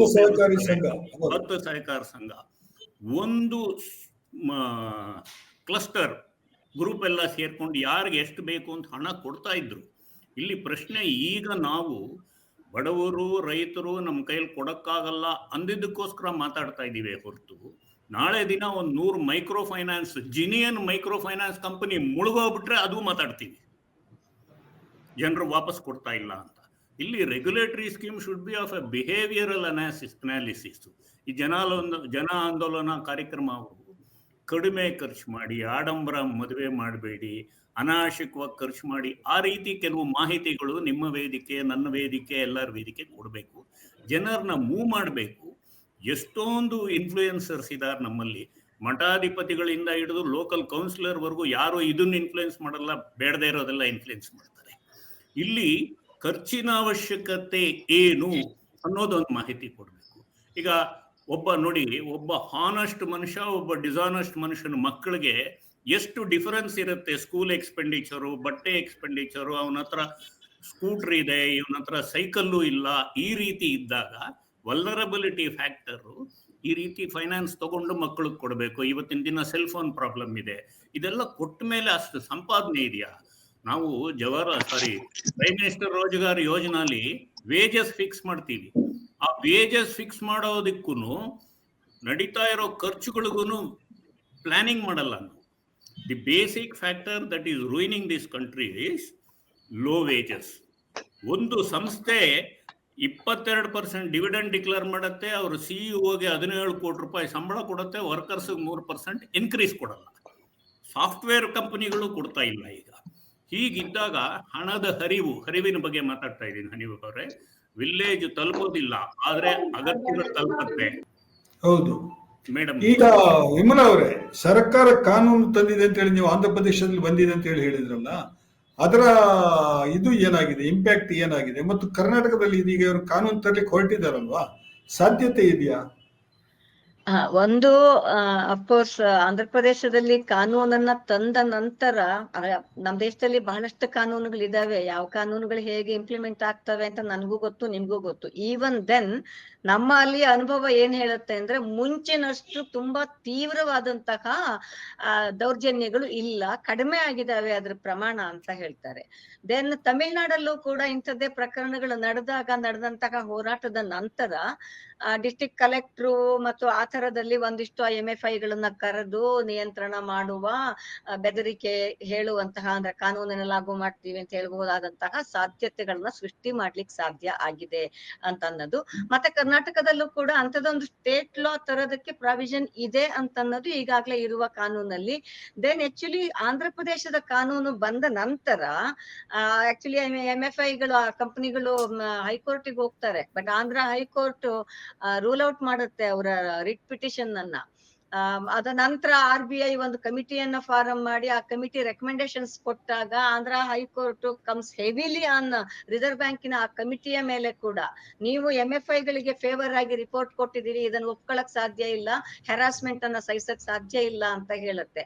ಪತ್ತು ಸಹಕಾರ ಸಂಘ, ಒಂದು ಕ್ಲಸ್ಟರ್ ಗ್ರೂಪ್ ಎಲ್ಲ ಸೇರ್ಕೊಂಡು ಯಾರಿಗೆ ಎಷ್ಟು ಬೇಕು ಅಂತ ಹಣ ಕೊಡ್ತಾ ಇದ್ರು. ಇಲ್ಲಿ ಪ್ರಶ್ನೆ, ಈಗ ನಾವು ಬಡವರು ರೈತರು ನಮ್ಮ ಕೈಯಲ್ಲಿ ಕೊಡಕ್ಕಾಗಲ್ಲ ಅಂದಿದ್ದಕ್ಕೋಸ್ಕರ ಮಾತಾಡ್ತಾ ಇದ್ದೀವಿ ಹೊರತು, ನಾಳೆ ದಿನ ಒಂದು 100 ಮೈಕ್ರೋ ಫೈನಾನ್ಸ್, ಜಿನಿಯನ್ ಮೈಕ್ರೋ ಫೈನಾನ್ಸ್ ಕಂಪನಿ ಮುಳುಗೋಗ್ಬಿಟ್ರೆ ಅದು ಮಾತಾಡ್ತೀವಿ, ಜನರು ವಾಪಸ್ ಕೊಡ್ತಾ ಇಲ್ಲ ಅಂತ. ಇಲ್ಲಿ regulatory scheme should be of a behavioural analysis. ಈ ಜನ ಆಂದೋಲನ ಕಾರ್ಯಕ್ರಮ ಕಡಿಮೆ ಖರ್ಚು ಮಾಡಿ, ಆಡಂಬರ ಮದುವೆ ಮಾಡಬೇಡಿ, ಅನಾವಶ್ಯಕವಾಗಿ ಖರ್ಚು ಮಾಡಿ, ಆ ರೀತಿ ಕೆಲವು ಮಾಹಿತಿಗಳು ನಿಮ್ಮ ವೇದಿಕೆ, ನನ್ನ ವೇದಿಕೆ, ಎಲ್ಲರ ವೇದಿಕೆ ಕೊಡಬೇಕು. ಜನರನ್ನ ಮೂವ್ ಮಾಡಬೇಕು. ಎಷ್ಟೊಂದು ಇನ್ಫ್ಲೂಯೆನ್ಸರ್ಸ್ ಇದ್ದಾರೆ ನಮ್ಮಲ್ಲಿ, ಮಠಾಧಿಪತಿಗಳಿಂದ ಹಿಡಿದು ಲೋಕಲ್ ಕೌನ್ಸಿಲರ್ ವರೆಗೂ ಯಾರು ಇದನ್ನ ಇನ್ಫ್ಲುಯೆನ್ಸ್ ಮಾಡಲ್ಲ, ಬೇಡದೇ ಇರೋದೆಲ್ಲ ಇನ್ಫ್ಲುಯೆನ್ಸ್ ಮಾಡ್ತಾರೆ. ಇಲ್ಲಿ ಖರ್ಚಿನ ಅವಶ್ಯಕತೆ ಏನು ಅನ್ನೋದೊಂದು ಮಾಹಿತಿ ಕೊಡಬೇಕು. ಈಗ ಒಬ್ಬ ಹಾನೆಸ್ಟ್ ಮನುಷ್ಯ, ಒಬ್ಬ ಡಿಸಾನೆಸ್ಟ್ ಮನುಷ್ಯನ ಮಕ್ಕಳಿಗೆ ಎಷ್ಟು ಡಿಫರೆನ್ಸ್ ಇರುತ್ತೆ. ಸ್ಕೂಲ್ ಎಕ್ಸ್ಪೆಂಡಿಚರು, ಬಟ್ಟೆ ಎಕ್ಸ್ಪೆಂಡಿಚರು, ಅವನ ಹತ್ರ ಸ್ಕೂಟರ್ ಇದೆ, ಇವನ ಹತ್ರ ಸೈಕಲ್ಲು ಇಲ್ಲ. ಈ ರೀತಿ ಇದ್ದಾಗ ವಲ್ನರಬಿಲಿಟಿ ಫ್ಯಾಕ್ಟರು ಈ ರೀತಿ ಫೈನಾನ್ಸ್ ತಗೊಂಡು ಮಕ್ಕಳಿಗೆ ಕೊಡಬೇಕು. ಇವತ್ತಿನ ದಿನ ಸೆಲ್ ಫೋನ್ ಪ್ರಾಬ್ಲಮ್ ಇದೆ. ಇದೆಲ್ಲ ಕೊಟ್ಟ ಮೇಲೆ ಅಷ್ಟು ಸಂಪಾದನೆ ಇದೆಯಾ? ನಾವು ಪ್ರೈಮ್ ಮಿನಿಸ್ಟರ್ ರೋಜ್ಗಾರ್ ಯೋಜನೆಯಲ್ಲಿ ವೇಜಸ್ ಫಿಕ್ಸ್ ಮಾಡ್ತೀವಿ. ಆ ವೇಜಸ್ ಫಿಕ್ಸ್ ಮಾಡೋದಕ್ಕೂ ನಡೀತಾ ಇರೋ ಖರ್ಚುಗಳಿಗೂ ಪ್ಲಾನಿಂಗ್ ಮಾಡಲ್ಲ ನಾವು. The basic factor that is ruining this country is low wages. ಒಂದು ಸಂಸ್ಥೆ 22% ಡಿವಿಡೆಂಡ್ ಡಿಕ್ಲೇರ್ ಮಾಡುತ್ತೆ, ಅವರು ಸಿಇಒಗೆ 17 ಕೋಟಿ ರೂಪಾಯಿ ಸಂಬಳ ಕೊಡುತ್ತೆ, ವರ್ಕರ್ಸ್ಗೆ 3% ಇನ್ಕ್ರೀಸ್ ಕೊಡಲ್ಲ. ಸಾಫ್ಟ್ವೇರ್ ಕಂಪನಿಗಳು ಕೊಡ್ತಾ ಇಲ್ಲ. ಈಗ ಹೀಗಿದ್ದಾಗ ಹಣದ ಹರಿವಿನ ಬಗ್ಗೆ ಮಾತಾಡ್ತಾ ಇದ್ದೀನಿ ಹನೀಫ್ ಅವರೇ. ವಿಲೇಜ್ ತಲುಪೋದಿಲ್ಲ, ಆದ್ರೆ ಅಗತ್ಯಗಳು ತಲುಪತ್ತೆ. ಹೌದು ಮೇಡಮ್. ಈಗ ವಿಮಲಾ ಅವರೇ, ಸರ್ಕಾರ ಕಾನೂನು ತಂದಿದೆ ಅಂತ ಹೇಳಿ ನೀವು ಆಂಧ್ರ ಪ್ರದೇಶದಲ್ಲಿ ಬಂದಿದೆ ಅಂತ ಹೇಳಿ ಹೇಳಿದ್ರಲ್ಲ, ಅದರ ಇದು ಏನಾಗಿದೆ, ಇಂಪ್ಯಾಕ್ಟ್ ಏನಾಗಿದೆ? ಮತ್ತು ಕರ್ನಾಟಕದಲ್ಲಿ ಇದೀಗ ಇವರು ಕಾನೂನು ತರಲಿಕ್ಕೆ ಹೊರಟಿದಾರಲ್ವಾ, ಸಾಧ್ಯತೆ ಇದೆಯಾ? ಒಂದು ಅಫ್ಕೋರ್ಸ್ ಆಂಧ್ರ ಪ್ರದೇಶದಲ್ಲಿ ಕಾನೂನನ್ನ ತಂದ ನಂತರ ನಮ್ಮ ದೇಶದಲ್ಲಿ ಬಹಳಷ್ಟು ಕಾನೂನುಗಳಿದಾವೆ. ಯಾವ ಕಾನೂನುಗಳು ಹೇಗೆ ಇಂಪ್ಲಿಮೆಂಟ್ ಆಗ್ತವೆ ಅಂತ ನನಗೂ ಗೊತ್ತು, ನಿಮ್ಗೂ ಗೊತ್ತು. ಈವನ್ ದೆನ್ ನಮ್ಮ ಅಲ್ಲಿ ಅನುಭವ ಏನ್ ಹೇಳುತ್ತೆ ಅಂದ್ರೆ, ಮುಂಚಿನಷ್ಟು ತುಂಬಾ ತೀವ್ರವಾದಂತಹ ದೌರ್ಜನ್ಯಗಳು ಇಲ್ಲ, ಕಡಿಮೆ ಆಗಿದಾವೆ ಅದ್ರ ಪ್ರಮಾಣ ಅಂತ ಹೇಳ್ತಾರೆ. ದೆನ್ ತಮಿಳ್ನಾಡಲ್ಲೂ ಕೂಡ ಇಂಥದ್ದೇ ಪ್ರಕರಣಗಳು ನಡೆದಂತಹ ಹೋರಾಟದ ನಂತರ ಡಿಸ್ಟ್ರಿಕ್ಟ್ ಕಲೆಕ್ಟ್ರು ಮತ್ತು ಆ ತರದಲ್ಲಿ ಒಂದಿಷ್ಟು MFI ಗಳನ್ನ ಕರೆದು ನಿಯಂತ್ರಣ ಮಾಡುವ, ಬೆದರಿಕೆ ಹೇಳುವಂತಹ, ಅಂದ್ರೆ ಕಾನೂನನ್ನ ಲಾಗು ಮಾಡ್ತೀವಿ ಅಂತ ಹೇಳ್ಬಹುದಾದಂತಹ ಸಾಧ್ಯತೆಗಳನ್ನ ಸೃಷ್ಟಿ ಮಾಡ್ಲಿಕ್ಕೆ ಸಾಧ್ಯ ಆಗಿದೆ ಅಂತ ಅನ್ನೋದು. ಮತ್ತೆ ಕರ್ನಾಟಕದಲ್ಲೂ ಕೂಡ ಅಂತದೊಂದು ಸ್ಟೇಟ್ ಲಾ ತರೋದಕ್ಕೆ ಪ್ರಾವಿಷನ್ ಇದೆ ಅಂತ ಅನ್ನೋದು ಈಗಾಗಲೇ ಇರುವ ಕಾನೂನಲ್ಲಿ. ದೆನ್ ಆಕ್ಚುಲಿ ಆಂಧ್ರ ಪ್ರದೇಶದ ಕಾನೂನು ಬಂದ ನಂತರ ಆಕ್ಚುಲಿ MFI ಗಳು, ಆ ಕಂಪನಿಗಳು ಹೈಕೋರ್ಟಿಗೆ ಹೋಗ್ತಾರೆ. But Andhra high court rule out ಮಾಡುತ್ತೆ ಅವರ ರಿಟ್ ಪಿಟಿಷನ್ ಅನ್ನ. ಅದ ನಂತರ RBI ಒಂದು ಕಮಿಟಿಯನ್ನ ಫಾರಂ ಮಾಡಿ ಆ ಕಮಿಟಿ ರೆಕಮೆಂಡೇಶನ್ಸ್ ಕೊಟ್ಟಾಗ Andhra high court comes heavily on reserve ಬ್ಯಾಂಕಿನ ಆ ಕಮಿಟಿಯ ಮೇಲೆ ಕೂಡ, ನೀವು MFI ಗಳಿಗೆ ಫೇವರ್ ಆಗಿ ರಿಪೋರ್ಟ್ ಕೊಟ್ಟಿದ್ದೀರಿ, ಇದನ್ನು ಒಪ್ಕೊಳಕ್ ಸಾಧ್ಯ ಇಲ್ಲ, ಹೆರಾಸ್ಮೆಂಟ್ ಅನ್ನ ಸಹಿಸಕ್ ಸಾಧ್ಯ ಇಲ್ಲ ಅಂತ ಹೇಳುತ್ತೆ.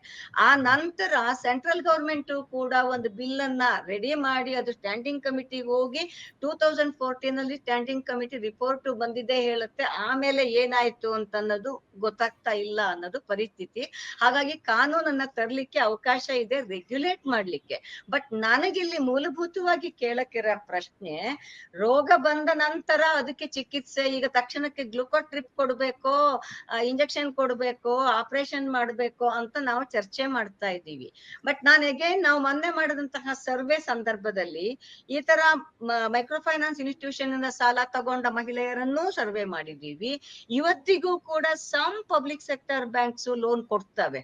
ಆ ನಂತರ ಸೆಂಟ್ರಲ್ ಗವರ್ಮೆಂಟ್ ಕೂಡ ಒಂದು ಬಿಲ್ ಅನ್ನ ರೆಡಿ ಮಾಡಿ ಅದು ಸ್ಟ್ಯಾಂಡಿಂಗ್ ಕಮಿಟಿಗೆ ಹೋಗಿ 2014 ಅಲ್ಲಿ ಸ್ಟ್ಯಾಂಡಿಂಗ್ ಕಮಿಟಿ ರಿಪೋರ್ಟ್ ಬಂದಿದೆ ಹೇಳುತ್ತೆ. ಆಮೇಲೆ ಏನಾಯ್ತು ಅಂತ ಅನ್ನೋದು ಗೊತ್ತಾಗ್ತಾ ಇಲ್ಲ ಅನ್ನೋದು ಪರಿಸ್ಥಿತಿ. ಹಾಗಾಗಿ ಕಾನೂನನ್ನ ತರ್ಲಿಕ್ಕೆ ಅವಕಾಶ ಇದೆ, ರೆಗ್ಯುಲೇಟ್ ಮಾಡ್ಲಿಕ್ಕೆ. ಬಟ್ ನನಗಿಲ್ಲಿ ಮೂಲಭೂತವಾಗಿ ಕೇಳಕ್ಕಿರೋ ಪ್ರಶ್ನೆ, ರೋಗ ಬಂದ ನಂತರ ಅದಕ್ಕೆ ಚಿಕಿತ್ಸೆ, ಈಗ ತಕ್ಷಣಕ್ಕೆ ಗ್ಲುಕೋಸ್ ಟ್ರಿಪ್ ಕೊಡ್ಬೇಕೋ, ಇಂಜೆಕ್ಷನ್ ಕೊಡ್ಬೇಕೋ, ಆಪರೇಷನ್ ಮಾಡ್ಬೇಕೋ ಅಂತ ನಾವು ಚರ್ಚೆ ಮಾಡ್ತಾ ಇದ್ದೀವಿ. ಬಟ್ ನಾವು ಮೊನ್ನೆ ಮಾಡಿದಂತಹ ಸರ್ವೆ ಸಂದರ್ಭದಲ್ಲಿ ಈ ತರ ಮೈಕ್ರೋ ಫೈನಾನ್ಸ್ ಇನ್ಸ್ಟಿಟ್ಯೂಷನ್ ಸಾಲ ತಗೊಂಡ ಮಹಿಳೆಯರನ್ನೂ ಸರ್ವೆ ಮಾಡಿದೀವಿ. ಇವತ್ತಿಗೂ ಕೂಡ some public sector banks loan ಕೊಡ್ತವೆ.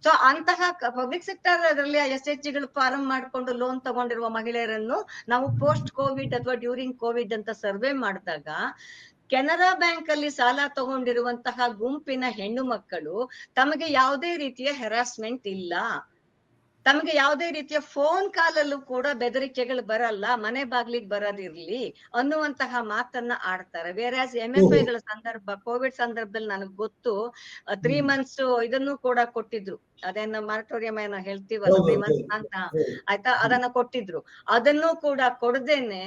ಸೊ ಅಂತಹ ಪಬ್ಲಿಕ್ ಸೆಕ್ಟರ್ ಅದರಲ್ಲಿ SHG ಗಳು ಫಾರಂ ಮಾಡ್ಕೊಂಡು ಲೋನ್ ತಗೊಂಡಿರುವ ಮಹಿಳೆಯರನ್ನು ನಾವು ಪೋಸ್ಟ್ ಕೋವಿಡ್ ಅಥವಾ ಡ್ಯೂರಿಂಗ್ ಕೋವಿಡ್ ಅಂತ ಸರ್ವೆ ಮಾಡಿದಾಗ, ಕೆನರಾ ಬ್ಯಾಂಕ್ ಅಲ್ಲಿ ಸಾಲ ತಗೊಂಡಿರುವಂತಹ ಗುಂಪಿನ ಹೆಣ್ಣು ಮಕ್ಕಳು ತಮಗೆ ಯಾವುದೇ ರೀತಿಯ ಹೆರಾಸ್ಮೆಂಟ್ ಇಲ್ಲ, ತಮಗೆ ಯಾವುದೇ ರೀತಿಯ ಫೋನ್ ಕಾಲಲ್ಲೂ ಕೂಡ ಬೆದರಿಕೆಗಳು ಬರಲ್ಲ, ಮನೆ ಬಾಗ್ಲಿಗೆ ಬರೋದಿರ್ಲಿ ಅನ್ನುವಂತಹ ಮಾತನ್ನ ಆಡ್ತಾರೆ. ವೇರಾಸ್ MFI ಗಳ ಸಂದರ್ಭ, ಕೋವಿಡ್ ಸಂದರ್ಭದಲ್ಲಿ ನನಗ್ ಗೊತ್ತು, 3 months ಇದನ್ನು ಕೂಡ ಕೊಟ್ಟಿದ್ರು. ಅದೇನ ಮಾರಟೋರಿಯಂ ಏನೋ ಹೇಳ್ತೀವಲ್ಲ, 3 months ಅಂತ, ಆಯ್ತಾ, ಅದನ್ನ ಕೊಟ್ಟಿದ್ರು. ಅದನ್ನು ಕೂಡ ಕೊಡದೇನೆ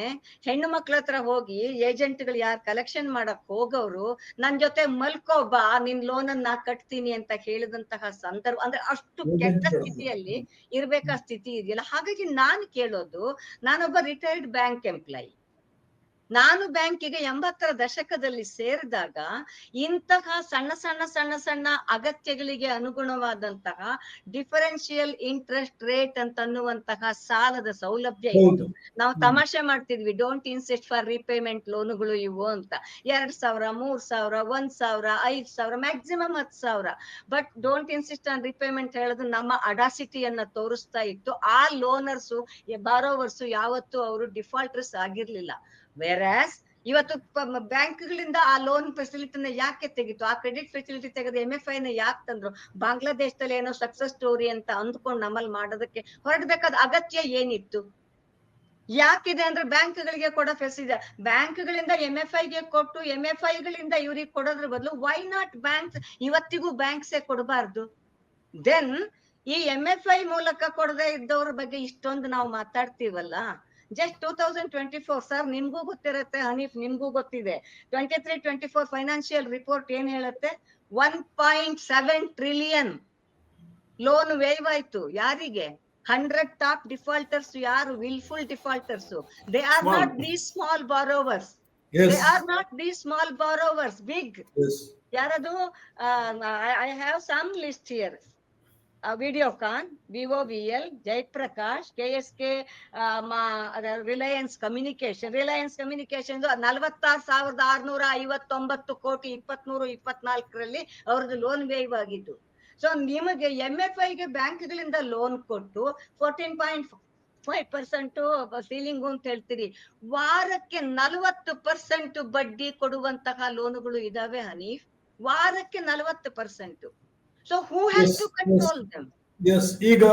ಹೆಣ್ಣು ಮಕ್ಳ ಹತ್ರ ಹೋಗಿ ಏಜೆಂಟ್ಗಳು ಯಾರು ಕಲೆಕ್ಷನ್ ಮಾಡಕ್ ಹೋಗೋರು ನನ್ ಜೊತೆ ಮಲ್ಕೋ ಬಾ, ನಿನ್ ಲೋನ್ ಅನ್ನ ಕಟ್ತೀನಿ ಅಂತ ಹೇಳಿದಂತಹ ಸಂದರ್ಭ, ಅಂದ್ರೆ ಅಷ್ಟು ಕೆಟ್ಟ ಸ್ಥಿತಿಯಲ್ಲಿ ಇರ್ಬೇಕಾ ಸ್ಥಿತಿ ಇದೆಯಲ್ಲ. ಹಾಗಾಗಿ ನಾನ್ ಕೇಳೋದು, ನಾನೊಬ್ಬ ರಿಟೈರ್ಡ್ ಬ್ಯಾಂಕ್ ಎಂಪ್ಲಾಯಿ, ನಾನು ಬ್ಯಾಂಕಿಗೆ 80ರ ದಶಕದಲ್ಲಿ ಸೇರಿದಾಗ ಇಂತಹ ಸಣ್ಣ ಸಣ್ಣ ಸಣ್ಣ ಸಣ್ಣ ಅಗತ್ಯಗಳಿಗೆ ಅನುಗುಣವಾದಂತಹ ಡಿಫರೆನ್ಷಿಯಲ್ ಇಂಟ್ರೆಸ್ಟ್ ರೇಟ್ ಅಂತ ಅನ್ನುವಂತಹ ಸಾಲದ ಸೌಲಭ್ಯ ಇತ್ತು. ನಾವು ತಮಾಷೆ ಮಾಡ್ತಿದ್ವಿ, ಡೋಂಟ್ ಇನ್ಸಿಸ್ಟ್ ಫಾರ್ ರಿಪೇಮೆಂಟ್ ಲೋನುಗಳು ಇವು ಅಂತ. 2,000, 3,000, 1,000, 5,000, maximum 10,000. But don't insist on repayment ಹೇಳೋದು ನಮ್ಮ ಅಡಾಸಿಟಿಯನ್ನ ತೋರಿಸ್ತಾ ಇತ್ತು. ಆ ಲೋನರ್ಸು ಬಾರೋವರ್ಸು ಯಾವತ್ತೂ ಅವರು ಡಿಫಾಲ್ಟರ್ಸ್ ಆಗಿರ್ಲಿಲ್ಲ. ವೆರಾಸ್ ಇವತ್ತು ಬ್ಯಾಂಕ್ಗಳಿಂದ ಆ ಲೋನ್ ಫೆಸಿಲಿಟಿನ ಯಾಕೆ ತೆಗಿತು, ಆ ಕ್ರೆಡಿಟ್ ಫೆಸಿಲಿಟಿ ತೆಗೆದು MFI ನ ಯಾಕೆ ತಂದ್ರು? ಬಾಂಗ್ಲಾದೇಶದಲ್ಲಿ ಏನೋ ಸಕ್ಸಸ್ ಸ್ಟೋರಿ ಅಂತ ಅಂದ್ಕೊಂಡು ನಮ್ಮಲ್ಲಿ ಮಾಡೋದಕ್ಕೆ ಹೊರಡ್ಬೇಕಾದ ಅಗತ್ಯ ಏನಿತ್ತು? ಯಾಕಿದೆ ಅಂದ್ರೆ ಬ್ಯಾಂಕ್ಗಳಿಗೆ ಕೊಡೋ ಫೆಸಿಲಿಟಿ, ಬ್ಯಾಂಕ್ಗಳಿಂದ MFIಗೆ ಕೊಟ್ಟು MFIಗಳಿಂದ ಇವ್ರಿಗೆ ಕೊಡೋದ್ರ ಬದಲು ವೈ ನಾಟ್ ಬ್ಯಾಂಕ್ಸ್ ಇವತ್ತಿಗೂ ಬ್ಯಾಂಕ್ಸೇ ಕೊಡಬಾರ್ದು? ದೆನ್ ಈ MFI ಮೂಲಕ ಕೊಡದೇ ಇದ್ದವ್ರ ಬಗ್ಗೆ ಇಷ್ಟೊಂದು ನಾವು ಮಾತಾಡ್ತೀವಲ್ಲ. ಜಸ್ಟ್ 2024 ಸರ್, ನಿಮ್ಗೂ ಗೊತ್ತಿರುತ್ತೆ, ಹನೀಫ್ ನಿಮ್ಗೂ ಗೊತ್ತಿದೆ, 23-24 ಫೈನಾನ್ಷಿಯಲ್ ರಿಪೋರ್ಟ್ ಏನ್ ಹೇಳುತ್ತೆ? 1.7 ಟ್ರಿಲಿಯನ್ ಲೋನ್ ವೇವ್ ಆಯ್ತು. ಯಾರಿಗೆ? 100 ಟಾಪ್ ಡಿಫಾಲ್ಟರ್ಸ್. ಯಾರು? Wilful defaulters. They are not these small borrowers. They are not these small borrowers, big. ಯಾರದು? I have some list here. Videocon, VOVL, Jayaprakash, KSK, Reliance communication 46,659 ಕೋಟಿ 23-24ರಲ್ಲಿ ಅವ್ರದ್ದು loan wave ಆಗಿತ್ತು. So ನಿಮಗೆ MFIಗೆ ಬ್ಯಾಂಕ್ಗಳಿಂದ loan ಕೊಟ್ಟು 14.5% ceiling ಅಂತ ಹೇಳ್ತೀರಿ. ವಾರಕ್ಕೆ 40% ಬಡ್ಡಿ ಕೊಡುವಂತಹ ಲೋನುಗಳು ಇದಾವೆ ಹನೀಫ್. ವಾರಕ್ಕೆ 40%. So who has to control them? Yes. ಈಗ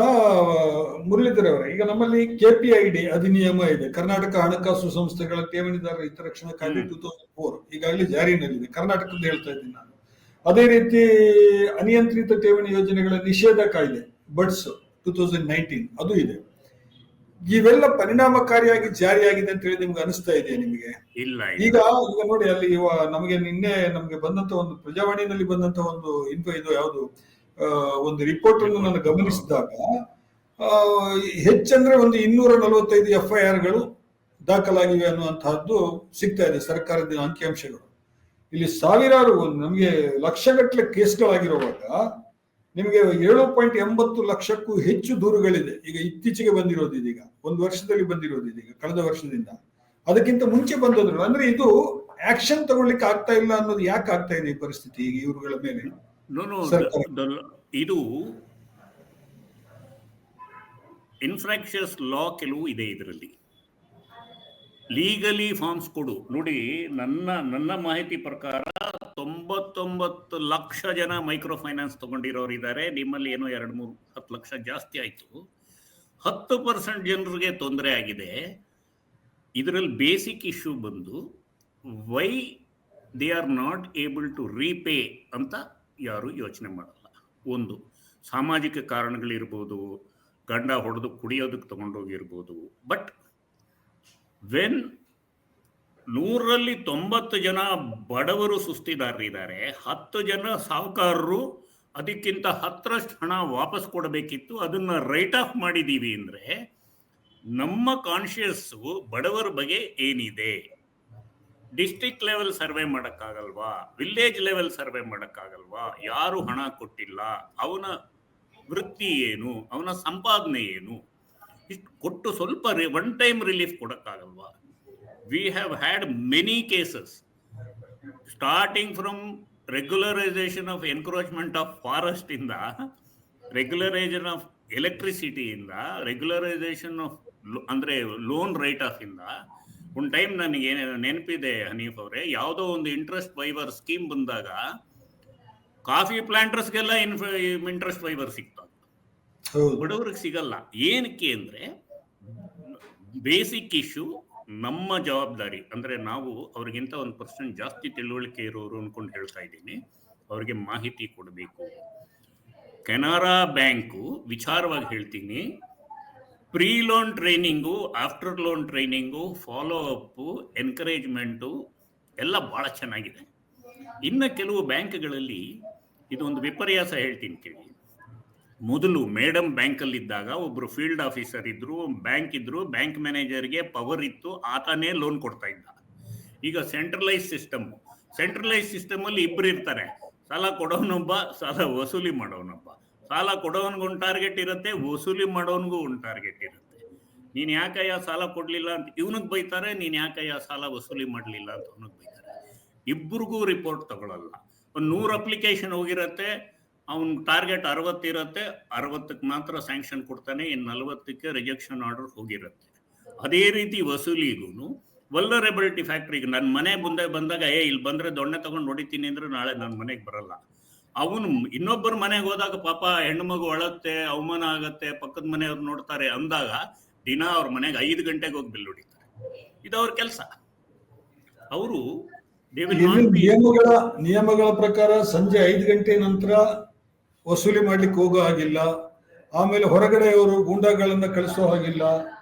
ಮುರಳೀಧರ್ ಅವರೇ, ಈಗ ನಮ್ಮಲ್ಲಿ KPID ಅಧಿನಿಯಮ ಇದೆ, ಕರ್ನಾಟಕ ಹಣಕಾಸು ಸಂಸ್ಥೆಗಳ ಠೇವಣಿದಾರರ ಹಿತರಕ್ಷಣಾ ಕಾಯ್ದೆ 2004 ಈಗಾಗಲೇ ಜಾರಿನಲ್ಲಿದೆ. ಕರ್ನಾಟಕದ ಹೇಳ್ತಾ ಇದ್ದೀನಿ ನಾನು. ಅದೇ ರೀತಿ ಅನಿಯಂತ್ರಿತ ಠೇವಣಿ ಯೋಜನೆಗಳ ನಿಷೇಧ ಕಾಯ್ದೆ ಬಡ್ಸ್ 2019 ಅದು ಇದೆ. ಇವೆಲ್ಲ ಪರಿಣಾಮಕಾರಿಯಾಗಿ ಜಾರಿಯಾಗಿದೆ ಅಂತ ಹೇಳಿ ನಿಮ್ಗೆ ಅನಿಸ್ತಾ ಇದೆಯಾ ನಿಮಗೆ? ಇಲ್ಲ. ಈಗ ನೋಡಿ, ಅಲ್ಲಿ ನಮಗೆ ನಿನ್ನೆ ನಮ್ಗೆ ಬಂದಂತ ಒಂದು ಪ್ರಜಾವಾಣಿನಲ್ಲಿ ಬಂದಂತ ಒಂದು ಇದು ಯಾವುದು ಒಂದು ರಿಪೋರ್ಟ್ ಅನ್ನು ನಾನು ಗಮನಿಸಿದಾಗ ಹೆಚ್ಚಂದ್ರೆ ಒಂದು 245 FIRಗಳು ದಾಖಲಾಗಿವೆ ಅನ್ನುವಂತಹದ್ದು ಸಿಗ್ತಾ ಇದೆ ಸರ್ಕಾರದ ಅಂಕಿಅಂಶಗಳು. ಇಲ್ಲಿ ಸಾವಿರಾರು, ನಮಗೆ ಲಕ್ಷಗಟ್ಟಲೆ ಕೇಸ್ಗಳಾಗಿರುವಾಗ ನಿಮಗೆ 7.80 ಲಕ್ಷಕ್ಕೂ ಹೆಚ್ಚು ದೂರುಗಳಿದೆ. ಈಗ ಇತ್ತೀಚೆಗೆ ಬಂದಿರೋದು ಇದೀಗ, ಒಂದು ವರ್ಷದಲ್ಲಿ ಬಂದಿರೋದು ಇದೀಗ, ಕಳೆದ ವರ್ಷದಿಂದ. ಅದಕ್ಕಿಂತ ಮುಂಚೆ ಬಂದದ್ರು. ಅಂದ್ರೆ ಇದು ಆಕ್ಷನ್ ತಗೊಳ್ಳಿಕ್ಕೆ ಆಗ್ತಾ ಇಲ್ಲ ಅನ್ನೋದು ಯಾಕೆ ಆಗ್ತಾ ಇದೆ ಈ ಪರಿಸ್ಥಿತಿ ಈಗ ಇವುಗಳ ಮೇಲೆ? ಇದು ಇನ್ಫ್ರಾಕ್ಷನ್ಸ್ ಲಾ ಕೆಲವು ಇದೆ ಇದರಲ್ಲಿ. ಲೀಗಲಿ ಫಾರ್ಮ್ಸ್ ಕೊಡು ನೋಡಿ. ನನ್ನ ಮಾಹಿತಿ ಪ್ರಕಾರ 99 ಲಕ್ಷ ಜನ ಮೈಕ್ರೋ ಫೈನಾನ್ಸ್ ತಗೊಂಡಿರೋರು ಇದ್ದಾರೆ. ನಿಮ್ಮಲ್ಲಿ ಏನೋ 2-3-10 ಲಕ್ಷ ಜಾಸ್ತಿ ಆಯ್ತು. 10% ಜನರಿಗೆ ತೊಂದರೆ ಆಗಿದೆ. ಇದರಲ್ಲಿ ಬೇಸಿಕ್ ಇಶ್ಯೂ ಬಂದು why they are not able to repay ಅಂತ ಯಾರು ಯೋಚನೆ ಮಾಡಲ್ಲ. ಒಂದು ಸಾಮಾಜಿಕ ಕಾರಣಗಳಿರ್ಬೋದು, ಗಂಡ ಹೊಡೆದು ಕುಡಿಯೋದಕ್ಕೆ ತಗೊಂಡೋಗಿರ್ಬೋದು. ಬಟ್ ವೆನ್ 100ರಲ್ಲಿ 90 ಜನ ಬಡವರು ಸುಸ್ತಿದಾರರಿದ್ದಾರೆ, 10 ಜನ ಸಾಹುಕಾರರು ಅದಕ್ಕಿಂತ 10ರಷ್ಟು ಹಣ ವಾಪಸ್ ಕೊಡಬೇಕಿತ್ತು, ಅದನ್ನ ರೈಟ್ ಆಫ್ ಮಾಡಿದೀವಿ ಅಂದ್ರೆ ನಮ್ಮ ಕಾನ್ಶಿಯಸ್ಸು ಬಡವರ ಬಗ್ಗೆ ಏನಿದೆ? ಡಿಸ್ಟ್ರಿಕ್ಟ್ ಲೆವೆಲ್ ಸರ್ವೆ ಮಾಡೋಕ್ಕಾಗಲ್ವಾ? ವಿಲೇಜ್ ಲೆವೆಲ್ ಸರ್ವೆ ಮಾಡೋಕ್ಕಾಗಲ್ವಾ? ಯಾರು ಹಣ ಕೊಟ್ಟಿಲ್ಲ, ಅವನ ವೃತ್ತಿ ಏನು, ಅವನ ಸಂಪಾದನೆ ಏನು, ಇಷ್ಟು ಕೊಟ್ಟು ಸ್ವಲ್ಪ ಒನ್ ಟೈಮ್ ರಿಲೀಫ್ ಕೊಡೋಕ್ಕಾಗಲ್ವಾ? We have had many cases starting from regularisation of encroachment of forest ಇಂದ, ರೆಗ್ಯುಲರೈಸೇಷನ್ ಆಫ್ ಎಲೆಕ್ಟ್ರಿಸಿಟಿಯಿಂದ, ರೆಗ್ಯುಲರೈಸೇಷನ್ ಆಫ್ ಅಂದ್ರೆ ಲೋನ್ ರೈಟ್ ಆಫ್ ಇಂದ. ಒಂದು ಟೈಮ್ ನನಗೆ ನೆನಪಿದೆ ಹನೀಫ್ ಅವರೇ, ಯಾವುದೋ ಒಂದು ಇಂಟ್ರೆಸ್ಟ್ ವೈವರ್ ಸ್ಕೀಮ್ ಬಂದಾಗ ಕಾಫಿ ಪ್ಲಾಂಟರ್ಸ್ಗೆಲ್ಲ ಇಂಟ್ರೆಸ್ಟ್ ವೈವರ್ ಸಿಗ್ತದೆ, ಬಡವರಿಗೆ ಸಿಗಲ್ಲ. ಏನಕ್ಕೆ ಅಂದ್ರೆ ಬೇಸಿಕ್ ಇಶ್ಯೂ ನಮ್ಮ ಜವಾಬ್ದಾರಿ. ಅಂದ್ರೆ ನಾವು ಅವ್ರಿಗಿಂತ 1% ಜಾಸ್ತಿ ತಿಳುವಳಿಕೆ ಇರೋರು ಅನ್ಕೊಂಡು ಹೇಳ್ತಾ ಇದ್ದೀನಿ, ಅವ್ರಿಗೆ ಮಾಹಿತಿ ಕೊಡಬೇಕು. ಕೆನರಾ ಬ್ಯಾಂಕು ವಿಚಾರವಾಗಿ ಹೇಳ್ತೀನಿ, pre loan training, after loan training, follow up, encouragement ಎಲ್ಲ ಭಾಳ ಚೆನ್ನಾಗಿದೆ. ಇನ್ನು ಕೆಲವು ಬ್ಯಾಂಕ್ಗಳಲ್ಲಿ ಇದೊಂದು ವಿಪರ್ಯಾಸ ಹೇಳ್ತೀನಿ ಕೇಳಿ. ಮೊದಲು ಮೇಡಮ್ ಬ್ಯಾಂಕಲ್ಲಿದ್ದಾಗ ಒಬ್ರು ಫೀಲ್ಡ್ ಆಫೀಸರ್ ಇದ್ರು, ಬ್ಯಾಂಕ್ ಮ್ಯಾನೇಜರ್ಗೆ ಪವರ್ ಇತ್ತು, ಆತನೇ ಲೋನ್ ಕೊಡ್ತಾ ಇದ್ದ. ಈಗ ಸೆಂಟ್ರಲೈಸ್ ಸಿಸ್ಟಮ್ ಅಲ್ಲಿ ಇಬ್ರು ಇರ್ತಾರೆ, ಸಾಲ ಕೊಡೋನೊಬ್ಬ, ಸಾಲ ವಸೂಲಿ ಮಾಡೋನೊಬ್ಬ. ಸಾಲ ಕೊಡೋನ್ಗೂ ಒಂದು ಟಾರ್ಗೆಟ್ ಇರುತ್ತೆ, ವಸೂಲಿ ಮಾಡೋನ್ಗೂ ಒಂದು ಟಾರ್ಗೆಟ್ ಇರುತ್ತೆ. ನೀನ್ ಯಾಕಯ್ಯ ಸಾಲ ಕೊಡ್ಲಿಲ್ಲ ಅಂತ ಇವನಿಗೆ ಬೈತಾರೆ, ನೀನ್ ಯಾಕಯ್ಯ ಸಾಲ ವಸೂಲಿ ಮಾಡ್ಲಿಲ್ಲ ಅಂತ ಅವನಿಗೆ ಬೈತಾರೆ. ಇಬ್ಬರಿಗೂ ರಿಪೋರ್ಟ್ ತಗೊಳಲ್ಲ. ಒಂದು 100 ಅಪ್ಲಿಕೇಶನ್ ಹೋಗಿರತ್ತೆ, ಅವನ್ ಟಾರ್ಗೆಟ್ 60 ಇರುತ್ತೆ, 60ಕ್ಕೆ ಮಾತ್ರ ಸ್ಯಾಂಕ್ಷನ್ ಕೊಡ್ತಾನೆ, ಇನ್ನು 40ಕ್ಕೆ ರಿಜೆಕ್ಷನ್ ಆರ್ಡರ್ ಹೋಗಿರುತ್ತೆ. ಅದೇ ರೀತಿ ವಸೂಲಿಗೂ ವಲ್ನರಬಿಲಿಟಿ ಫ್ಯಾಕ್ಟ್ರಿಗೆ ನನ್ನ ಮನೆ ಮುಂದೆ ಬಂದಾಗ ಇಲ್ಲಿ ಬಂದ್ರೆ ದೊಣ್ಣೆ ತಗೊಂಡು ಹೊಡಿತೀನಿ ಅಂದ್ರೆ ನಾಳೆ ನನ್ನ ಮನೆಗೆ ಬರಲ್ಲ. ಅವನು ಇನ್ನೊಬ್ಬರ ಮನೆಗೆ ಹೋದಾಗ ಪಾಪ ಹೆಣ್ಣು ಮಗು ಅಳತ್ತೆ, ಅವಮಾನ ಆಗತ್ತೆ, ಪಕ್ಕದ ಮನೆಯವ್ರು ನೋಡ್ತಾರೆ ಅಂದಾಗ ದಿನ ಅವ್ರ ಮನೆಗೆ 5 ಗಂಟೆಗೆ ಹೋಗಿ ಬಿಲ್ ಹೊಡಿತಾರೆ. ಇದು ಅವ್ರ ಕೆಲಸ. ಅವರು ನಿಯಮಗಳ ಪ್ರಕಾರ ಸಂಜೆ 5 ಗಂಟೆ ನಂತರ ವಸೂಲಿ ಮಾಡ್ಲಿಕ್ಕೆ ಹೋಗೋ ಹಾಗಿಲ್ಲ. ಆಮೇಲೆ ಹೊರಗಡೆ ಅವರು ಗೂಂಡಾಗಳನ್ನ ಕಳಿಸೋ ಹಾಗಿಲ್ಲ.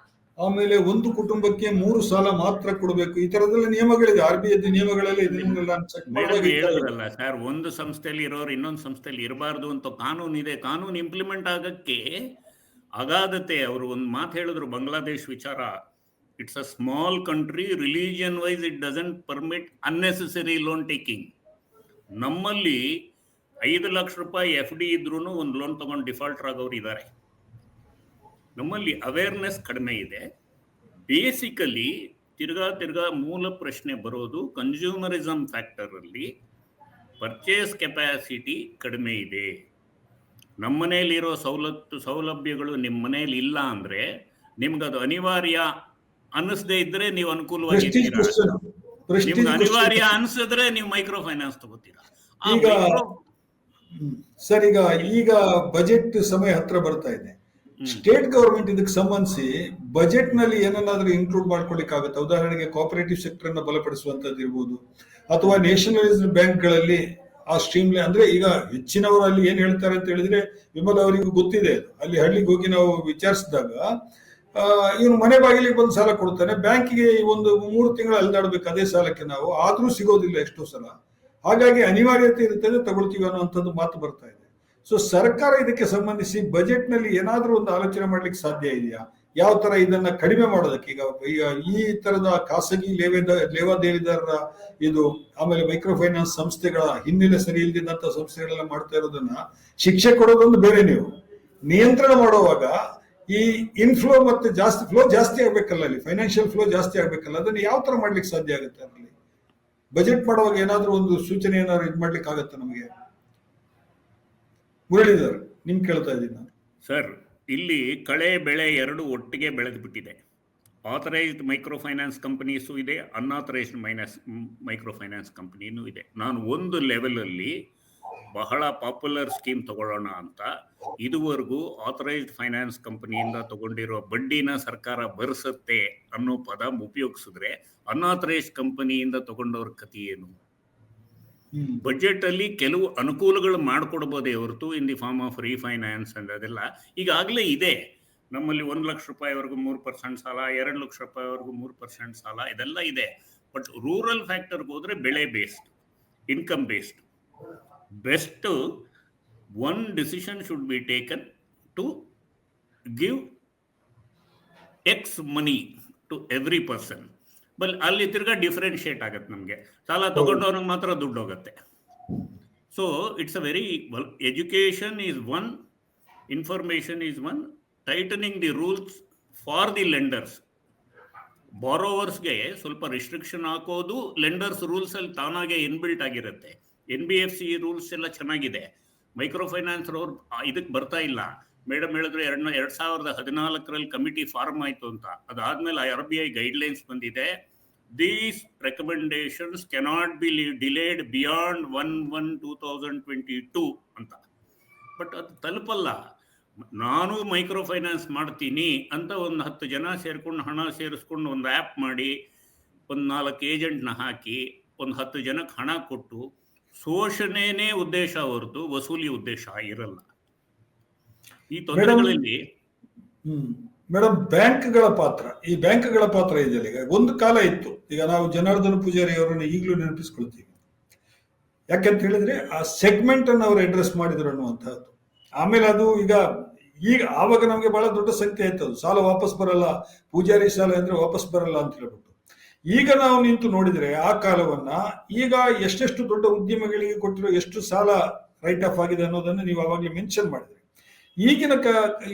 ಆಮೇಲೆ ಒಂದು ಕುಟುಂಬಕ್ಕೆ 3 ಸಾಲ ಮಾತ್ರ ಕೊಡಬೇಕು. ಈ ತರದೆಲ್ಲ ನಿಯಮಗಳಿದೆ, RBI ನಿಯಮಗಳಲ್ಲಿ. ಹೇಳಿದ್ರಲ್ಲ ಸರ್, ಒಂದು ಸಂಸ್ಥೆಯಲ್ಲಿ ಇರೋರು ಇನ್ನೊಂದು ಸಂಸ್ಥೆಯಲ್ಲಿ ಇರಬಾರ್ದು ಅಂತ ಕಾನೂನು ಇದೆ. ಕಾನೂನು ಇಂಪ್ಲಿಮೆಂಟ್ ಆಗಕ್ಕೆ ಅಗಾಧತೆ. ಅವರು ಒಂದು ಮಾತು ಹೇಳಿದ್ರು ಬಾಂಗ್ಲಾದೇಶ್ ವಿಚಾರ, it's a small country, religion wise it doesn't permit unnecessary loan taking. ನಮ್ಮಲ್ಲಿ 5 ಲಕ್ಷ ರೂಪಾಯಿ FD ಇದ್ರೂ ಒಂದು ಲೋನ್ ತಗೊಂಡು ಡಿಫಾಲ್ಟರ್ ಆಗೋರು ಇದ್ದಾರೆ. ನಮ್ಮಲ್ಲಿ ಅವೇರ್ನೆಸ್ ಕಡಿಮೆ ಇದೆ. ಬೇಸಿಕಲಿ ತಿರ್ಗಾ ಮೂಲ ಪ್ರಶ್ನೆ ಬರೋದು ಕನ್ಸ್ಯೂಮರಿಸಮ್ ಫ್ಯಾಕ್ಟರ್ ಅಲ್ಲಿ ಪರ್ಚೇಸ್ ಕೆಪಾಸಿಟಿ ಕಡಿಮೆ ಇದೆ. ನಮ್ಮ ಮನೆಯಲ್ಲಿರೋ ಸೌಲಭ್ಯಗಳು ನಿಮ್ಮ ಮನೆಯಲ್ಲಿ ಇಲ್ಲ ಅಂದ್ರೆ ನಿಮ್ಗೆ ಅದು ಅನಿವಾರ್ಯ ಅನ್ನಿಸದೇ ಇದ್ರೆ ನೀವು ಅನುಕೂಲವಾಗಿರ್ತೀರಾ. ನಿಮ್ಗೆ ಅನಿವಾರ್ಯ ಅನ್ಸಿದ್ರೆ ನೀವು ಮೈಕ್ರೋ ಫೈನಾನ್ಸ್ ತಗೋತೀರಾ. ಸರ್, ಈಗ ಬಜೆಟ್ ಸಮಯ ಹತ್ರ ಬರ್ತಾ ಇದೆ. ಸ್ಟೇಟ್ ಗವರ್ಮೆಂಟ್ ಇದಕ್ಕೆ ಸಂಬಂಧಿಸಿ ಬಜೆಟ್ ನಲ್ಲಿ ಏನನ್ನಾದ್ರೂ ಇನ್ಕ್ಲೂಡ್ ಮಾಡ್ಕೊಳ್ಳಿಕ್ಕೆ ಆಗುತ್ತೆ. ಉದಾಹರಣೆಗೆ ಕೋಆಪರೇಟಿವ್ ಸೆಕ್ಟರ್ ಅನ್ನ ಬಲಪಡಿಸುವಂತದ್ದು ಇರ್ಬೋದು, ಅಥವಾ ನ್ಯಾಷನಲೈಸ್ಡ್ ಬ್ಯಾಂಕ್ಗಳಲ್ಲಿ ಆ ಸ್ಟ್ರೀಮ್ ಅಂದ್ರೆ ಈಗ ಹೆಚ್ಚಿನವರು ಅಲ್ಲಿ ಏನ್ ಹೇಳ್ತಾರೆ ಅಂತ ಹೇಳಿದ್ರೆ, ವಿಮಲ್ ಅವರಿಗೂ ಗೊತ್ತಿದೆ, ಅಲ್ಲಿ ಹಳ್ಳಿಗೆ ಹೋಗಿ ನಾವು ವಿಚಾರಿಸಿದಾಗ ಇವನು ಮನೆ ಬಾಗಿಲಿಗೆ ಬಂದು ಸಾಲ ಕೊಡ್ತಾನೆ, ಬ್ಯಾಂಕಿಗೆ ಒಂದು 3 ತಿಂಗಳು ಅಲ್ದಾಡ್ಬೇಕು ಅದೇ ಸಾಲಕ್ಕೆ ನಾವು, ಆದ್ರೂ ಸಿಗೋದಿಲ್ಲ ಎಷ್ಟೋ ಸಲ. ಹಾಗಾಗಿ ಅನಿವಾರ್ಯತೆ ಇರುತ್ತದೆ, ತಗೊಳ್ತೀವಿ ಅನ್ನುವಂಥದ್ದು ಮಾತು ಬರ್ತಾ ಇದೆ. ಸೊ ಸರ್ಕಾರ ಇದಕ್ಕೆ ಸಂಬಂಧಿಸಿ ಬಜೆಟ್ ನಲ್ಲಿ ಏನಾದ್ರೂ ಒಂದು ಆಲೋಚನೆ ಮಾಡ್ಲಿಕ್ಕೆ ಸಾಧ್ಯ ಇದೆಯಾ? ಯಾವ ತರ ಇದನ್ನ ಕಡಿಮೆ ಮಾಡೋದಕ್ಕೆ? ಈಗ ಈ ತರದ ಖಾಸಗಿ ಲೇವಾದೇವಿದಾರರ ಇದು, ಆಮೇಲೆ ಮೈಕ್ರೋ ಫೈನಾನ್ಸ್ ಸಂಸ್ಥೆಗಳ ಹಿನ್ನೆಲೆ ಸರಿ ಇಲ್ದಿದ್ದಂತ ಸಂಸ್ಥೆಗಳೆಲ್ಲ ಮಾಡ್ತಾ ಇರೋದನ್ನ ಶಿಕ್ಷೆ ಕೊಡೋದೊಂದು ಬೇರೆ. ನೀವು ನಿಯಂತ್ರಣ ಮಾಡುವಾಗ ಈ ಇನ್ಫ್ಲೋ ಮತ್ತೆ ಫ್ಲೋ ಜಾಸ್ತಿ ಆಗ್ಬೇಕಲ್ಲ, ಅಲ್ಲಿ ಫೈನಾನ್ಷಿಯಲ್ ಫ್ಲೋ ಜಾಸ್ತಿ ಆಗ್ಬೇಕಲ್ಲ, ಅದನ್ನ ಯಾವ ತರ ಮಾಡ್ಲಿಕ್ಕೆ ಸಾಧ್ಯ ಆಗುತ್ತೆ? ಅಲ್ಲಿ ಬಜೆಟ್ ಮಾಡುವಾಗ ಏನಾದ್ರೂ ಒಂದು ಸೂಚನೆ ಏನಾದ್ರು ಇದು ಮಾಡ್ಲಿಕ್ಕೆ ಆಗತ್ತೆ ನಮಗೆ? ಮುರಳೀಧರ್, ನಿಮ್ ಕೇಳ್ತಾ ಇದ್ದೀನಿ ನಾನು. ಸರ್, ಇಲ್ಲಿ ಕಳೆ ಬೆಳೆ ಎರಡು ಒಟ್ಟಿಗೆ ಬೆಳೆದು ಬಿಟ್ಟಿದೆ. ಆಥರೈಸ್ಡ್ ಮೈಕ್ರೋ ಫೈನಾನ್ಸ್ ಕಂಪನೀಸು ಇದೆ, ಅನ್ಆಥರೈಸ್ಡ್ ಮೈಕ್ರೋ ಫೈನಾನ್ಸ್ ಕಂಪನಿನೂ ಇದೆ. ನಾನು ಒಂದು ಲೆವೆಲಲ್ಲಿ ಬಹಳ ಪಾಪ್ಯುಲರ್ ಸ್ಕೀಮ್ ತಗೊಳ್ಳೋಣ ಅಂತ ಇದುವರೆಗೂ ಆಥರೈಸ್ಡ್ ಫೈನಾನ್ಸ್ ಕಂಪನಿಯಿಂದ ತಗೊಂಡಿರೋ ಬಡ್ಡಿನ ಸರ್ಕಾರ ಭರಿಸುತ್ತೆ ಅನ್ನೋ ಪದ ಉಪಯೋಗಿಸಿದ್ರೆ, ಅನ್ಆಥರೈಸ್ಡ್ ಕಂಪನಿಯಿಂದ ತಗೊಂಡವ್ರ ಕಥೆ ಏನು? ಬಜೆಟ್ ಅಲ್ಲಿ ಕೆಲವು ಅನುಕೂಲಗಳು ಮಾಡಿಕೊಡ್ಬೋದೇ ಹೊರತು in the form of refinance and ಅದೆಲ್ಲ ಈಗಾಗಲೇ ಇದೆ. ನಮ್ಮಲ್ಲಿ 1 ಲಕ್ಷ ರೂಪಾಯಿವರೆಗೂ 3% ಸಾಲ, 2 ಲಕ್ಷ ರೂಪಾಯಿವರೆಗೂ 3% ಸಾಲ, ಇದೆಲ್ಲ ಇದೆ. ಬಟ್ ರೂರಲ್ ಫ್ಯಾಕ್ಟರ್ಗೆ ಹೋದ್ರೆ ಬೆಳೆ based, income based. Best one decision should be taken to give X money to every person. ಅಲ್ಲಿ ತಿರ್ಗಾ ಡಿಫ್ರೆನ್ಶಿಯೇಟ್ ಆಗತ್ತೆ. ನಮಗೆ ಸಾಲ ತಗೊಂಡವ್ರಿಗೆ ಮಾತ್ರ ದುಡ್ಡು ಹೋಗುತ್ತೆ. So it's a very education is one, information is one, tightening the rules for the lenders. ಬಾರೋವರ್ಸ್ಗೆ ಸ್ವಲ್ಪ ರಿಸ್ಟ್ರಿಕ್ಷನ್ ಹಾಕೋದು ಲೆಂಡರ್ಸ್ ರೂಲ್ಸ್ ಅಲ್ಲಿ ತಾನಾಗೆ ಇನ್ಬಿಲ್ಟ್ ಆಗಿರುತ್ತೆ. NBFC ರೂಲ್ಸ್ ಎಲ್ಲ ಚೆನ್ನಾಗಿದೆ. ಮೈಕ್ರೋ ಫೈನಾನ್ಸ್ ಅವ್ರು ಇದಕ್ಕೆ ಬರ್ತಾ ಇಲ್ಲ. ಮೇಡಮ್ ಹೇಳಿದ್ರು 2014ರಲ್ಲಿ ಕಮಿಟಿ ಫಾರ್ಮ್ ಆಯ್ತು ಅಂತ. ಅದಾದ್ಮೇಲೆ RBI ಗೈಡ್ಲೈನ್ಸ್ ಬಂದಿದೆ, these recommendations cannot be delayed beyond 1/1/2022 ಅಂತ. ಬಟ್ ಅದು ತಲುಪಲ್ಲ. ನಾನು ಮೈಕ್ರೋ ಫೈನಾನ್ಸ್ ಮಾಡ್ತೀನಿ ಅಂತ ಒಂದು 10 ಜನ ಸೇರ್ಕೊಂಡು ಹಣ ಸೇರಿಸ್ಕೊಂಡು ಒಂದು ಆ್ಯಪ್ ಮಾಡಿ ಒಂದು 4 ಏಜೆಂಟ್ನ ಹಾಕಿ ಒಂದು 10 ಜನಕ್ಕೆ ಹಣ ಕೊಟ್ಟು ಶೋಷಣೆನೇ ಉದ್ದೇಶ ಹೊರತು ವಸೂಲಿ ಉದ್ದೇಶ ಇರಲ್ಲ. ಈ ತೊಂದರೆಗಳಲ್ಲಿ ಮೇಡಮ್ ಬ್ಯಾಂಕ್ಗಳ ಪಾತ್ರ ಇದೆಯಲ್ಲ. ಈಗ ಒಂದು ಕಾಲ ಇತ್ತು, ಈಗ ನಾವು ಜನಾರ್ದನ ಪೂಜಾರಿ ಅವರನ್ನು ಈಗಲೂ ನೆನಪಿಸ್ಕೊಳ್ತೀವಿ. ಯಾಕೆಂತ ಹೇಳಿದ್ರೆ ಆ ಸೆಗ್ಮೆಂಟ್ ಅನ್ನು ಅವರು ಅಡ್ರೆಸ್ ಮಾಡಿದ್ರು ಅನ್ನುವಂಥದ್ದು. ಆಮೇಲೆ ಅದು ಈಗ ಆವಾಗ ನಮಗೆ ಬಹಳ ದೊಡ್ಡ ಸಂಖ್ಯೆ ಆಯ್ತು, ಅದು ಸಾಲ ವಾಪಸ್ ಬರಲ್ಲ, ಪೂಜಾರಿ ಸಾಲ ಅಂದ್ರೆ ವಾಪಸ್ ಬರಲ್ಲ ಅಂತ ಹೇಳ್ಬಿಟ್ಟು. ಈಗ ನಾವು ನಿಂತು ನೋಡಿದ್ರೆ ಆ ಕಾಲವನ್ನ, ಈಗ ಎಷ್ಟೆಷ್ಟು ದೊಡ್ಡ ಉದ್ಯಮಗಳಿಗೆ ಕೊಟ್ಟಿರೋ ಎಷ್ಟು ಸಾಲ ರೈಟ್ ಆಫ್ ಆಗಿದೆ ಅನ್ನೋದನ್ನು ನೀವು ಅವಾಗಲೇ ಮೆನ್ಷನ್ ಮಾಡಿದ್ರಿ. ಈಗಿನ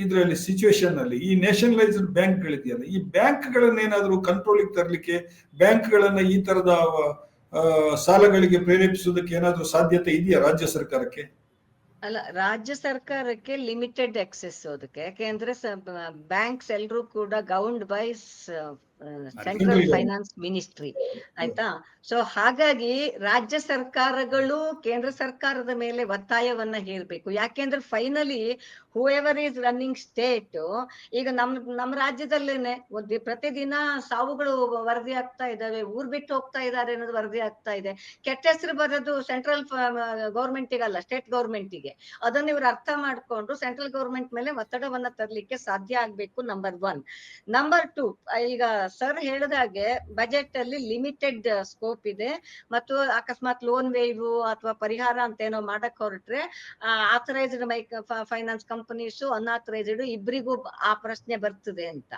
ಇದರಲ್ಲಿ ಸಿಚುವೇಶನ್ ಅಲ್ಲಿ ಈ ನ್ಯಾಷನಲೈಸ್ಡ್ ಬ್ಯಾಂಕ್ಗಳಿದೆಯಲ್ಲ, ಈ ಬ್ಯಾಂಕ್ಗಳನ್ನೇನಾದ್ರೂ ಕಂಟ್ರೋಲಿಗೆ ತರಲಿಕ್ಕೆ, ಬ್ಯಾಂಕ್ಗಳನ್ನ ಈ ತರದ ಸಾಲಗಳಿಗೆ ಪ್ರೇರೇಪಿಸುವುದಕ್ಕೆ ಏನಾದ್ರೂ ಸಾಧ್ಯತೆ ಇದೆಯಾ ರಾಜ್ಯ ಸರ್ಕಾರಕ್ಕೆ? ಅಲ್ಲ, ರಾಜ್ಯ ಸರ್ಕಾರಕ್ಕೆ ಲಿಮಿಟೆಡ್ ಎಕ್ಸೆಸ್ ಅದಕ್ಕೆ, ಯಾಕೆಂದ್ರೆ ಬ್ಯಾಂಕ್ಸ್ ಎಲ್ರೂ ಕೂಡ governed by central finance ministry, ಆಯ್ತಾ. ಸೊ ಹಾಗಾಗಿ ರಾಜ್ಯ ಸರ್ಕಾರಗಳು ಕೇಂದ್ರ ಸರ್ಕಾರದ ಮೇಲೆ ಒತ್ತಾಯವನ್ನ ಹೇರ್ಬೇಕು. ಯಾಕೆಂದ್ರೆ finally who ever is running state, ಈಗ ನಮ್ಮ ರಾಜ್ಯದಲ್ಲೇನೆ ಪ್ರತಿದಿನ ಸಾವುಗಳು ವರದಿ ಆಗ್ತಾ ಇದಾವೆ, ಊರ್ ಬಿಟ್ಟು ಹೋಗ್ತಾ ಇದ್ದಾರೆ ಅನ್ನೋದು ವರದಿ ಆಗ್ತಾ ಇದೆ. ಕೆಟ್ಟ ಹೆಸರು ಬರೋದು ಸೆಂಟ್ರಲ್ ಗೌರ್ಮೆಂಟಿಗಲ್ಲ, ಸ್ಟೇಟ್ ಗೌರ್ಮೆಂಟಿಗೆ. ಅದನ್ನ ಇವ್ರು ಅರ್ಥ ಮಾಡ್ಕೊಂಡು ಸೆಂಟ್ರಲ್ ಗೌರ್ಮೆಂಟ್ ಮೇಲೆ ಒತ್ತಡವನ್ನ ತರಲಿಕ್ಕೆ ಸಾಧ್ಯ ಆಗ್ಬೇಕು, ನಂಬರ್ 1. ನಂಬರ್ 2, ಈಗ ಸರ್ ಹೇಳಿದಾಗೆ ಬಜೆಟ್ ಅಲ್ಲಿ ಲಿಮಿಟೆಡ್ ಸ್ಕೋಪ್ ಇದೆ, ಮತ್ತು ಅಕಸ್ಮಾತ್ ಲೋನ್ ವೇವ್ ಅಥವಾ ಪರಿಹಾರ ಅಂತ ಏನೋ ಮಾಡಕ್ ಹೊರಟ್ರೆ ಆಥರೈಸ್ಡ್ ಫೈನಾನ್ಸ್ ಕಂಪನೀಸ್, ಅನ್ಆಥರೈಸ್ಡ್ ಇಬ್ಬರಿಗೂ ಆ ಪ್ರಶ್ನೆ ಬರ್ತದೆ ಅಂತ.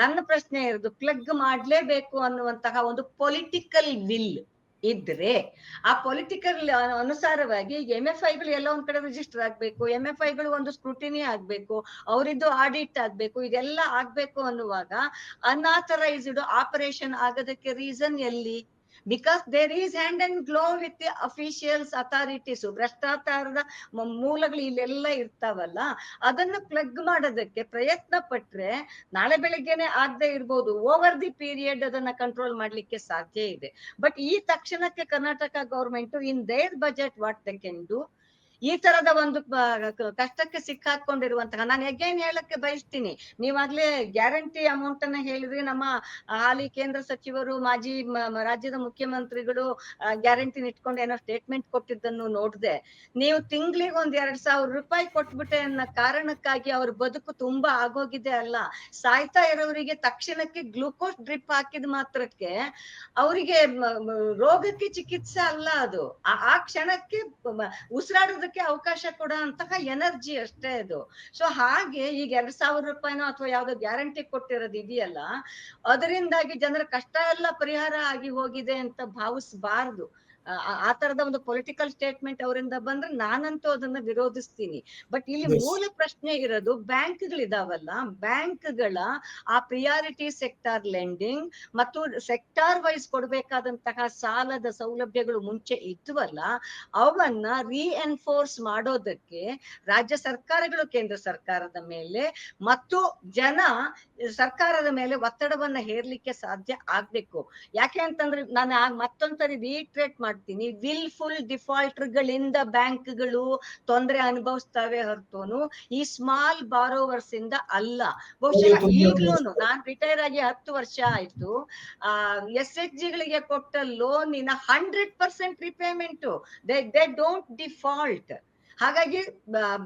ನನ್ನ ಪ್ರಶ್ನೆ ಇರೋದು, ಪ್ಲಗ್ ಮಾಡ್ಲೇಬೇಕು ಅನ್ನುವಂತಹ ಒಂದು ಪೊಲಿಟಿಕಲ್ ವಿಲ್ ಇದ್ರೆ, ಆ ಪೊಲಿಟಿಕಲ್ ಅನುಸಾರವಾಗಿ MFIಗಳು ಎಲ್ಲ ಒಂದ್ ಕಡೆ ರಿಜಿಸ್ಟರ್ ಆಗ್ಬೇಕು, MFIಗಳು ಒಂದು ಸ್ಕ್ರೂಟಿನಿ ಆಗ್ಬೇಕು, ಅವರಿದ್ದು ಆಡಿಟ್ ಆಗ್ಬೇಕು, ಇದೆಲ್ಲ ಆಗ್ಬೇಕು ಅನ್ನುವಾಗ ಅನ್ಆಥರೈಸ್ಡ್ ಆಪರೇಷನ್ ಆಗೋದಕ್ಕೆ ರೀಸನ್ ಎಲ್ಲಿ? Because there is hand and glove with the officials, authorities. ಭ್ರಷ್ಟಾಚಾರದ ಮೂಲಗಳು ಇಲ್ಲೆಲ್ಲ ಇರ್ತಾವಲ್ಲ, ಅದನ್ನ ಪ್ಲಗ್ ಮಾಡೋದಕ್ಕೆ ಪ್ರಯತ್ನ ಪಟ್ರೆ ನಾಳೆ ಬೆಳಿಗ್ಗೆನೆ ಆಗದೆ ಇರ್ಬೋದು, ಓವರ್ ದಿ ಪೀರಿಯಡ್ ಅದನ್ನ ಕಂಟ್ರೋಲ್ ಮಾಡ್ಲಿಕ್ಕೆ ಸಾಧ್ಯ ಇದೆ. ಬಟ್ ಈ ತಕ್ಷಣಕ್ಕೆ Karnataka government in their budget what they can do, ಈ ತರದ ಒಂದು ಕಷ್ಟಕ್ಕೆ ಸಿಕ್ಕಾಕೊಂಡಿರುವಂತಹ, ನಾನು ಅಗೇನ್ ಹೇಳಕ್ಕೆ ಬಯಸ್ತೀನಿ, ನೀವಾಗ್ಲೇ ಗ್ಯಾರಂಟಿ ಅಮೌಂಟ್ ಅನ್ನ ಹೇಳಿದ್ರಿ. ನಮ್ಮ ಹಾಲಿ ಕೇಂದ್ರ ಸಚಿವರು, ಮಾಜಿ ರಾಜ್ಯದ ಮುಖ್ಯಮಂತ್ರಿಗಳು ಗ್ಯಾರಂಟಿ ಇಟ್ಕೊಂಡು ಏನೋ ಸ್ಟೇಟ್ಮೆಂಟ್ ಕೊಟ್ಟಿದ್ದನ್ನು ನೋಡ್ದೆ. ನೀವು ತಿಂಗಳಿಗೆ ಒಂದ್ 2,000 ರೂಪಾಯಿ ಕೊಟ್ಬಿಟ್ಟೆ ಅನ್ನೋ ಕಾರಣಕ್ಕಾಗಿ ಅವ್ರ ಬದುಕು ತುಂಬಾ ಆಗೋಗಿದೆ ಅಲ್ಲ. ಸಾಯ್ತಾ ಇರೋರಿಗೆ ತಕ್ಷಣಕ್ಕೆ ಗ್ಲೂಕೋಸ್ ಡ್ರಿಪ್ ಹಾಕಿದ ಮಾತ್ರಕ್ಕೆ ಅವರಿಗೆ ರೋಗಕ್ಕೆ ಚಿಕಿತ್ಸೆ ಅಲ್ಲ ಅದು, ಆ ಕ್ಷಣಕ್ಕೆ ಉಸಿರಾಡೋದಕ್ಕೆ ಅವಕಾಶ ಕೊಡೋ ಅಂತಹ ಎನರ್ಜಿ ಅಷ್ಟೇ ಅದು. ಸೊ ಹಾಗೆ ಈಗ 2,000 ರೂಪಾಯಿನೋ ಅಥವಾ ಯಾವ್ದೋ ಗ್ಯಾರಂಟಿ ಕೊಟ್ಟಿರೋದು ಇದೆಯಲ್ಲ, ಅದರಿಂದಾಗಿ ಜನರ ಕಷ್ಟ ಎಲ್ಲ ಪರಿಹಾರ ಆಗಿ ಹೋಗಿದೆ ಅಂತ ಭಾವಿಸಬಾರ್ದು. ಆ ತರದ ಒಂದು ಪೊಲಿಟಿಕಲ್ ಸ್ಟೇಟ್ಮೆಂಟ್ ಅವರಿಂದ ಬಂದ್ರೆ ನಾನಂತೂ ಅದನ್ನ ವಿರೋಧಿಸ್ತೀನಿ. ಬಟ್ ಇಲ್ಲಿ ಮೂಲ ಪ್ರಶ್ನೆ ಇರೋದು, ಬ್ಯಾಂಕ್ಗಳಿದಾವಲ್ಲ, ಬ್ಯಾಂಕ್ಗಳ ಆ ಪ್ರಿಯಾರಿಟಿ ಸೆಕ್ಟಾರ್ ಲೆಂಡಿಂಗ್ ಮತ್ತು ಸೆಕ್ಟಾರ್ ವೈಸ್ ಕೊಡ್ಬೇಕಾದಂತಹ ಸಾಲದ ಸೌಲಭ್ಯಗಳು ಮುಂಚೆ ಇದ್ವಲ್ಲ, ಅವನ್ನ ರೀಎನ್ಫೋರ್ಸ್ ಮಾಡೋದಕ್ಕೆ ರಾಜ್ಯ ಸರ್ಕಾರಗಳು ಕೇಂದ್ರ ಸರ್ಕಾರದ ಮೇಲೆ ಮತ್ತು ಜನ ಸರ್ಕಾರದ ಮೇಲೆ ಒತ್ತಡವನ್ನ ಹೇರ್ಲಿಕ್ಕೆ ಸಾಧ್ಯ ಆಗ್ಬೇಕು. ಯಾಕೆ ಅಂತಂದ್ರೆ ನಾನು ಮತ್ತೊಂದ್ಸರಿ ರೀಟ್ರೇಟ್ ಮಾಡ್ತೀನಿ, ವಿಲ್ಫುಲ್ ಡಿಫಾಲ್ಟರ್ಗಳಿಂದ ಬ್ಯಾಂಕ್ಗಳು ತೊಂದರೆ ಅನುಭವಿಸ್ತವೆ ಹೊರತುನು ಈ ಸ್ಮಾಲ್ ಬಾರೋವರ್ಸ್ ಇಂದ ಅಲ್ಲ. ಬಹುಶಃ ಈಗ್ಲೂ ನಾನ್ ರಿಟೈರ್ ಆಗಿ 10 ವರ್ಷ ಆಯ್ತು, SHGಗಳಿಗೆ ಕೊಟ್ಟ ಲೋನಿನ 100% ರಿಪೇಮೆಂಟ್, ದೇ ಡೋಂಟ್ ಡಿಫಾಲ್ಟ್. ಹಾಗಾಗಿ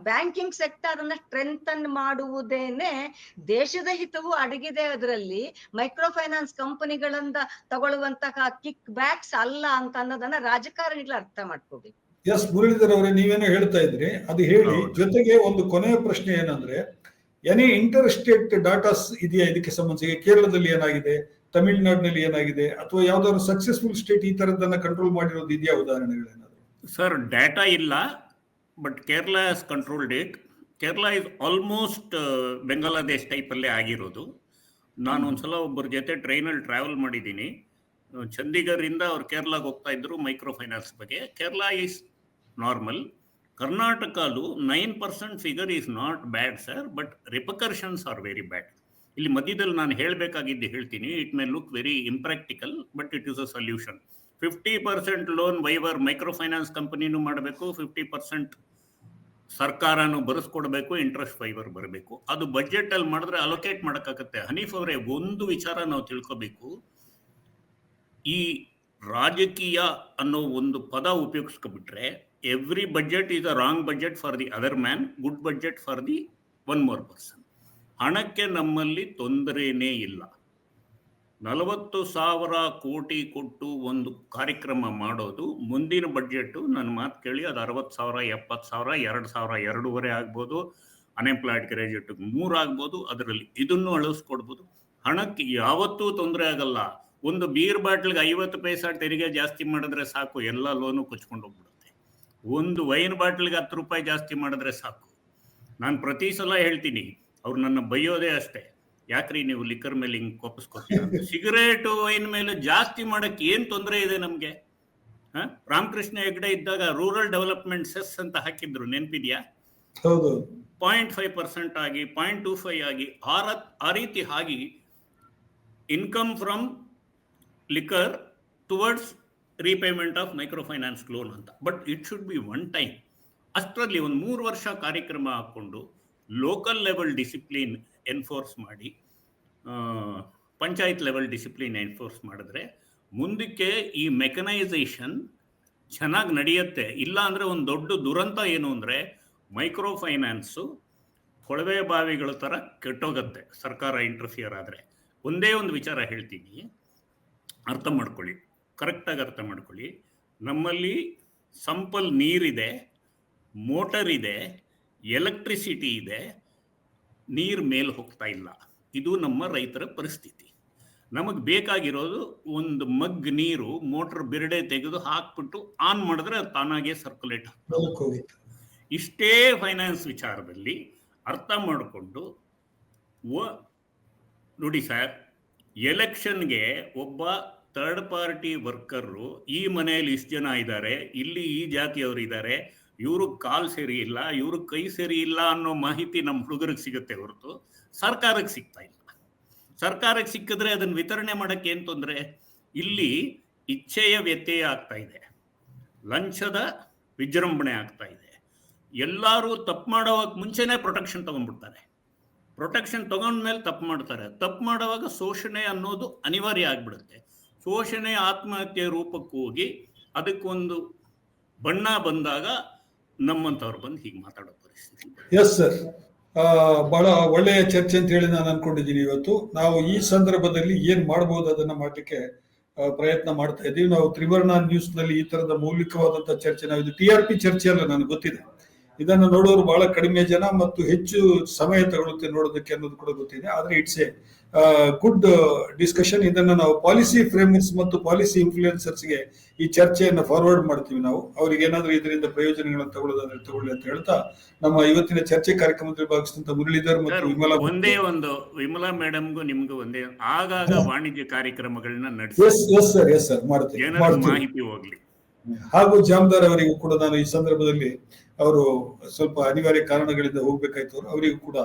ಬ್ಯಾಂಕಿಂಗ್ ಸೆಕ್ಟರ್ ಅನ್ನ ಸ್ಟ್ರೆಂಥನ್ ಮಾಡುವುದೇನೆ ದೇಶದ ಹಿತವೂ ಅಡಗಿದೆ ಅದರಲ್ಲಿ. ಮೈಕ್ರೋ ಫೈನಾನ್ಸ್ ಕಂಪನಿಗಳಿಂದ ತಗೊಳ್ಳುವಂತಹ ಕಿಕ್ ಬ್ಯಾಕ್ಸ್ ಅಲ್ಲ ಅಂತ ಅನ್ನೋದನ್ನ ರಾಜಕಾರಣಿಗಳು ಅರ್ಥ ಮಾಡ್ಕೋಬೇಕು. ಎಸ್ ಮುರಳೀಧರ್ ಅವರೇ, ನೀವೇನೋ ಹೇಳ್ತಾ ಇದ್ರಿ, ಅದು ಹೇಳಿ. ಜೊತೆಗೆ ಒಂದು ಕೊನೆಯ ಪ್ರಶ್ನೆ ಏನಂದ್ರೆ, ಎನಿ ಇಂಟರ್ ಸ್ಟೇಟ್ ಡಾಟಾಸ್ ಇದೆಯಾ ಇದಕ್ಕೆ ಸಂಬಂಧಿಸಿ? ಕೇರಳದಲ್ಲಿ ಏನಾಗಿದೆ, ತಮಿಳುನಾಡಿನಲ್ಲಿ ಏನಾಗಿದೆ, ಅಥವಾ ಯಾವ್ದಾದ್ರು ಸಕ್ಸಸ್ಫುಲ್ ಸ್ಟೇಟ್ ಈ ತರದನ್ನ ಕಂಟ್ರೋಲ್ ಮಾಡಿರೋದು ಇದೆಯಾ, ಉದಾಹರಣೆಗಳೇನಾದ್ರು? ಸರ್, ಡಾಟಾ ಇಲ್ಲ, but Kerala has controlled it. Kerala is almost Bangladesh ಟೈಪಲ್ಲೇ ಆಗಿರೋದು. ನಾನು ಒಂದ್ಸಲ ಒಬ್ಬರ ಜೊತೆ ಟ್ರೈನಲ್ಲಿ ಟ್ರಾವೆಲ್ ಮಾಡಿದ್ದೀನಿ. ಚಂಡೀಗಢದಿಂದ ಅವ್ರು ಕೇರಳಗೆ ಹೋಗ್ತಾ ಇದ್ರು ಮೈಕ್ರೋ ಫೈನಾನ್ಸ್ ಬಗ್ಗೆ. Kerala is normal. ಕರ್ನಾಟಕಲು 9% figure is not bad sir, but repercussions are very bad. ಇಲ್ಲಿ ಮಧ್ಯದಲ್ಲಿ ನಾನು ಹೇಳಬೇಕಾಗಿದ್ದು ಹೇಳ್ತೀನಿ. It may look very impractical, but it is a solution. 50% loan waiver micro finance ಕಂಪನಿನೂ ಮಾಡಬೇಕು, 50% ಸರ್ಕಾರನೂ ಬರೆಸ್ಕೊಡ್ಬೇಕು, ಇಂಟ್ರೆಸ್ಟ್ ವೈವರ್ ಬರಬೇಕು. ಅದು ಬಜೆಟ್ ಅಲ್ಲಿ ಮಾಡಿದ್ರೆ ಅಲೋಕೇಟ್ ಮಾಡೋಕ್ಕಾಗತ್ತೆ. ಹನೀಫ್ ಅವರೇ, ಒಂದು ವಿಚಾರ ನಾವು ತಿಳ್ಕೋಬೇಕು. ಈ ರಾಜಕೀಯ ಅನ್ನೋ ಒಂದು ಪದ ಉಪಯೋಗಿಸ್ಕೊಬಿಟ್ರೆ, every budget is a wrong budget for the other man, good budget for the one more person. ಹಣಕ್ಕೆ ನಮ್ಮಲ್ಲಿ ತೊಂದರೆನೇ ಇಲ್ಲ. 40,000 ಕೋಟಿ ಕೊಟ್ಟು ಒಂದು ಕಾರ್ಯಕ್ರಮ ಮಾಡೋದು, ಮುಂದಿನ ಬಡ್ಜೆಟ್ಟು ನನ್ನ ಮಾತು ಕೇಳಿ ಅದು 60,000, 70,000, 2,000, 2.5 ಆಗ್ಬೋದು, ಅನ್ಎಂಪ್ಲಾಯ್ಡ್ ಗ್ರಾಜ್ಯುಯೇಟ್ಗೆ 3 ಆಗ್ಬೋದು. ಅದರಲ್ಲಿ ಇದನ್ನು ಅಳಿಸ್ಕೊಡ್ಬೋದು. ಹಣಕ್ಕೆ ಯಾವತ್ತೂ ತೊಂದರೆ ಆಗಲ್ಲ. ಒಂದು ಬೀರ್ ಬಾಟ್ಲಿಗೆ 50 ಪೈಸಾ ತೆರಿಗೆ ಜಾಸ್ತಿ ಮಾಡಿದ್ರೆ ಸಾಕು, ಎಲ್ಲ ಲೋನು ಕೊಚ್ಕೊಂಡು ಹೋಗ್ಬಿಡುತ್ತೆ. ಒಂದು ವೈನ್ ಬಾಟ್ಲಿಗೆ 10 ರೂಪಾಯಿ ಜಾಸ್ತಿ ಮಾಡಿದ್ರೆ ಸಾಕು. ನಾನು ಪ್ರತಿ ಸಲ ಹೇಳ್ತೀನಿ, ಅವ್ರು ನನ್ನ ಬೈಯೋದೇ ಅಷ್ಟೇ, ಯಾಕ್ರಿ ನೀವು ಲಿಕ್ಕರ್ ಮೇಲೆ ಹಿಂಗೆ ಕೋಪಿಸ್ಕೊತೀರ. ಸಿಗರೇಟು ವೈನ್ ಮೇಲೆ ಜಾಸ್ತಿ ಮಾಡಕ್ಕೆ ಏನು ತೊಂದರೆ ಇದೆ ನಮಗೆ? ರಾಮಕೃಷ್ಣ ಹೆಗ್ಡೆ ಇದ್ದಾಗ ರೂರಲ್ ಡೆವಲಪ್ಮೆಂಟ್ ಸೆಸ್ ಅಂತ ಹಾಕಿದ್ರು, ನೆನಪಿದ್ಯಾ? 0.5% ಆಗಿ 0.25 ಆಗಿ ಆ ರೀತಿ ಆಗಿ income from liquor towards repayment of micro finance loan ಅಂತ. But it should be one time. ಅಷ್ಟರಲ್ಲಿ ಒಂದು 3 ವರ್ಷ ಕಾರ್ಯಕ್ರಮ ಹಾಕ್ಕೊಂಡು ಲೋಕಲ್ ಲೆವೆಲ್ ಡಿಸಿಪ್ಲಿನ್ ಎನ್ಫೋರ್ಸ್ ಮಾಡಿ, ಪಂಚಾಯತ್ ಲೆವೆಲ್ ಡಿಸಿಪ್ಲಿನ್ ಎನ್ಫೋರ್ಸ್ ಮಾಡಿದ್ರೆ ಮುಂದಕ್ಕೆ ಈ ಮೆಕನೈಸೇಷನ್ ಚೆನ್ನಾಗಿ ನಡೆಯುತ್ತೆ. ಇಲ್ಲ ಅಂದರೆ ಒಂದು ದೊಡ್ಡ ದುರಂತ ಏನು ಅಂದರೆ ಮೈಕ್ರೋ ಫೈನಾನ್ಸು ಕೊಳವೆ ಬಾವಿಗಳ ಥರ ಕೆಟ್ಟೋಗುತ್ತೆ ಸರ್ಕಾರ ಇಂಟರ್ಫಿಯರ್ ಆದರೆ. ಒಂದೇ ಒಂದು ವಿಚಾರ ಹೇಳ್ತೀನಿ, ಅರ್ಥ ಮಾಡ್ಕೊಳ್ಳಿ, ಕರೆಕ್ಟಾಗಿ ಅರ್ಥ ಮಾಡ್ಕೊಳ್ಳಿ. ನಮ್ಮಲ್ಲಿ ಸಂಪಲ್ ನೀರಿದೆ, ಮೋಟರ್ ಇದೆ, ಎಲೆಕ್ಟ್ರಿಸಿಟಿ ಇದೆ, ನೀರು ಮೇಲೆ ಹೋಗ್ತಾ ಇಲ್ಲ. ಇದು ನಮ್ಮ ರೈತರ ಪರಿಸ್ಥಿತಿ. ನಮಗೆ ಬೇಕಾಗಿರೋದು ಒಂದು ಮಗ್ ನೀರು, ಮೋಟರ್ ಬಿರಡೆ ತೆಗೆದು ಹಾಕ್ಬಿಟ್ಟು ಆನ್ ಮಾಡಿದ್ರೆ ಅದು ತಾನಾಗೆ ಸರ್ಕ್ಯುಲೇಟ್ ಆಗ್ತದೆ. ಇಷ್ಟೇ ಫೈನಾನ್ಸ್ ವಿಚಾರದಲ್ಲಿ ಅರ್ಥ ಮಾಡಿಕೊಂಡು ನೋಡಿ ಸರ್, ಎಲೆಕ್ಷನ್ಗೆ ಒಬ್ಬ ಥರ್ಡ್ ಪಾರ್ಟಿ ವರ್ಕರು ಈ ಮನೆಯಲ್ಲಿ ಇಷ್ಟು ಜನ ಇದ್ದಾರೆ, ಇಲ್ಲಿ ಈ ಜಾತಿಯವರು ಇದ್ದಾರೆ, ಇವರು ಕಾಲು ಸರಿ ಇಲ್ಲ, ಇವರು ಕೈ ಸರಿ ಇಲ್ಲ ಅನ್ನೋ ಮಾಹಿತಿ ನಮ್ಮ ಹುಡುಗರಿಗೆ ಸಿಗುತ್ತೆ ಹೊರತು ಸರ್ಕಾರಕ್ಕೆ ಸಿಗ್ತಾ ಇಲ್ಲ. ಸರ್ಕಾರಕ್ಕೆ ಸಿಕ್ಕಿದ್ರೆ ಅದನ್ನು ವಿತರಣೆ ಮಾಡೋಕ್ಕೆ ಏನು ತೊಂದರೆ? ಇಲ್ಲಿ ಇಚ್ಛೆಯ ವ್ಯತ್ಯಯ ಆಗ್ತಾ ಇದೆ, ಲಂಚದ ವಿಜೃಂಭಣೆ ಆಗ್ತಾ ಇದೆ. ಎಲ್ಲರೂ ತಪ್ಪು ಮಾಡೋವಾಗ ಮುಂಚೆನೇ ಪ್ರೊಟೆಕ್ಷನ್ ತಗೊಂಡ್ಬಿಡ್ತಾರೆ, ಪ್ರೊಟೆಕ್ಷನ್ ತಗೊಂಡ್ಮೇಲೆ ತಪ್ಪು ಮಾಡ್ತಾರೆ. ತಪ್ಪು ಮಾಡುವಾಗ ಶೋಷಣೆ ಅನ್ನೋದು ಅನಿವಾರ್ಯ ಆಗಿಬಿಡುತ್ತೆ. ಶೋಷಣೆ ಆತ್ಮಹತ್ಯೆ ರೂಪಕ್ಕೆ ಹೋಗಿ ಅದಕ್ಕೊಂದು ಬಣ್ಣ ಬಂದಾಗ ನಮ್ಮಂಥವ್ರು ಬಂದು ಹೀಗೆ ಮಾತಾಡೋ ಪರಿಸ್ಥಿತಿ. ಎಸ್ ಸರ್, ಬಹಳ ಒಳ್ಳೆಯ ಚರ್ಚೆ ಅಂತ ಹೇಳಿ ನಾನು ಅನ್ಕೊಂಡಿದ್ದೀನಿ. ಇವತ್ತು ನಾವು ಈ ಸಂದರ್ಭದಲ್ಲಿ ಏನ್ ಮಾಡಬಹುದು ಅದನ್ನ ಮಾಡ್ಲಿಕ್ಕೆ ಪ್ರಯತ್ನ ಮಾಡ್ತಾ ಇದ್ದೀವಿ. ನಾವು ತ್ರಿವರ್ಣ ನ್ಯೂಸ್ ನಲ್ಲಿ ಈ ತರದ ಮೌಲಿಕವಾದಂತಹ ಚರ್ಚೆ, ನಾವು ಇದು TRP ಚರ್ಚೆ ಅಲ್ಲ, ನನಗೆ ಗೊತ್ತಿದೆ. ಇದನ್ನು ನೋಡೋರು ಬಹಳ ಕಡಿಮೆ ಜನ ಮತ್ತು ಹೆಚ್ಚು ಸಮಯ ತಗೊಳುತ್ತೆ ನೋಡೋದಕ್ಕೆ ಅನ್ನೋದು ಕೂಡ ಗೊತ್ತಿದೆ. ಆದ್ರೆ ಇಟ್ಸ್ ಎ ಗುಡ್ ಡಿಸ್ಕಷನ್. ಇದನ್ನ ನಾವು ಪಾಲಿಸಿ ಫ್ರೇಮರ್ಸ್ ಮತ್ತು ಪಾಲಿಸಿ ಇನ್ಫ್ಲೂಯೆನ್ಸರ್ಸ್ಗೆ ಈ ಚರ್ಚೆಯನ್ನು ಫಾರ್ವರ್ಡ್ ಮಾಡ್ತೀವಿ. ನಾವು ಅವ್ರಿಗೆ ಏನಾದ್ರೂ ಇದರಿಂದ ಪ್ರಯೋಜನಗಳನ್ನು ತಗೊಳ್ಳೋದಾದ್ರೆ ತಗೊಳ್ಳಿ ಅಂತ ಹೇಳ್ತಾ, ನಮ್ಮ ಇವತ್ತಿನ ಚರ್ಚೆ ಕಾರ್ಯಕ್ರಮದಲ್ಲಿ ಭಾಗಿಸಿದಂತ ಮುರಳೀಧರ್ ಮತ್ತು ವಿಮಲಾ, ಒಂದೇ ಒಂದು ವಿಮಲಾ ಮೇಡಮ್ಗೂ ನಿಮ್ಗೂ ಒಂದೇ ಆಗಾಗ ವಾಣಿಜ್ಯ ಕಾರ್ಯಕ್ರಮಗಳನ್ನ ನಡೆಸಿ ಎಸ್ ಸರ್ ಮಾಡ್ತೀವಿ, ಮಾಹಿತಿ ಹೋಗ್ಲಿ. ಹಾಗೂ ಜಾಮದಾರ್ ಅವರಿಗೂ ಕೂಡ ನಾನು ಈ ಸಂದರ್ಭದಲ್ಲಿ, ಅವರು ಸ್ವಲ್ಪ ಅನಿವಾರ್ಯ ಕಾರಣಗಳಿಂದ ಹೋಗ್ಬೇಕಾಯ್ತು, ಅವರಿಗೂ ಕೂಡ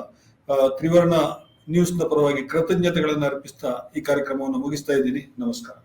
ತ್ರಿವರ್ಣ ನ್ಯೂಸ್ ನ ಪರವಾಗಿ ಕೃತಜ್ಞತೆಗಳನ್ನು ಅರ್ಪಿಸ್ತಾ ಈ ಕಾರ್ಯಕ್ರಮವನ್ನು ಮುಗಿಸ್ತಾ ಇದ್ದೀನಿ. ನಮಸ್ಕಾರ.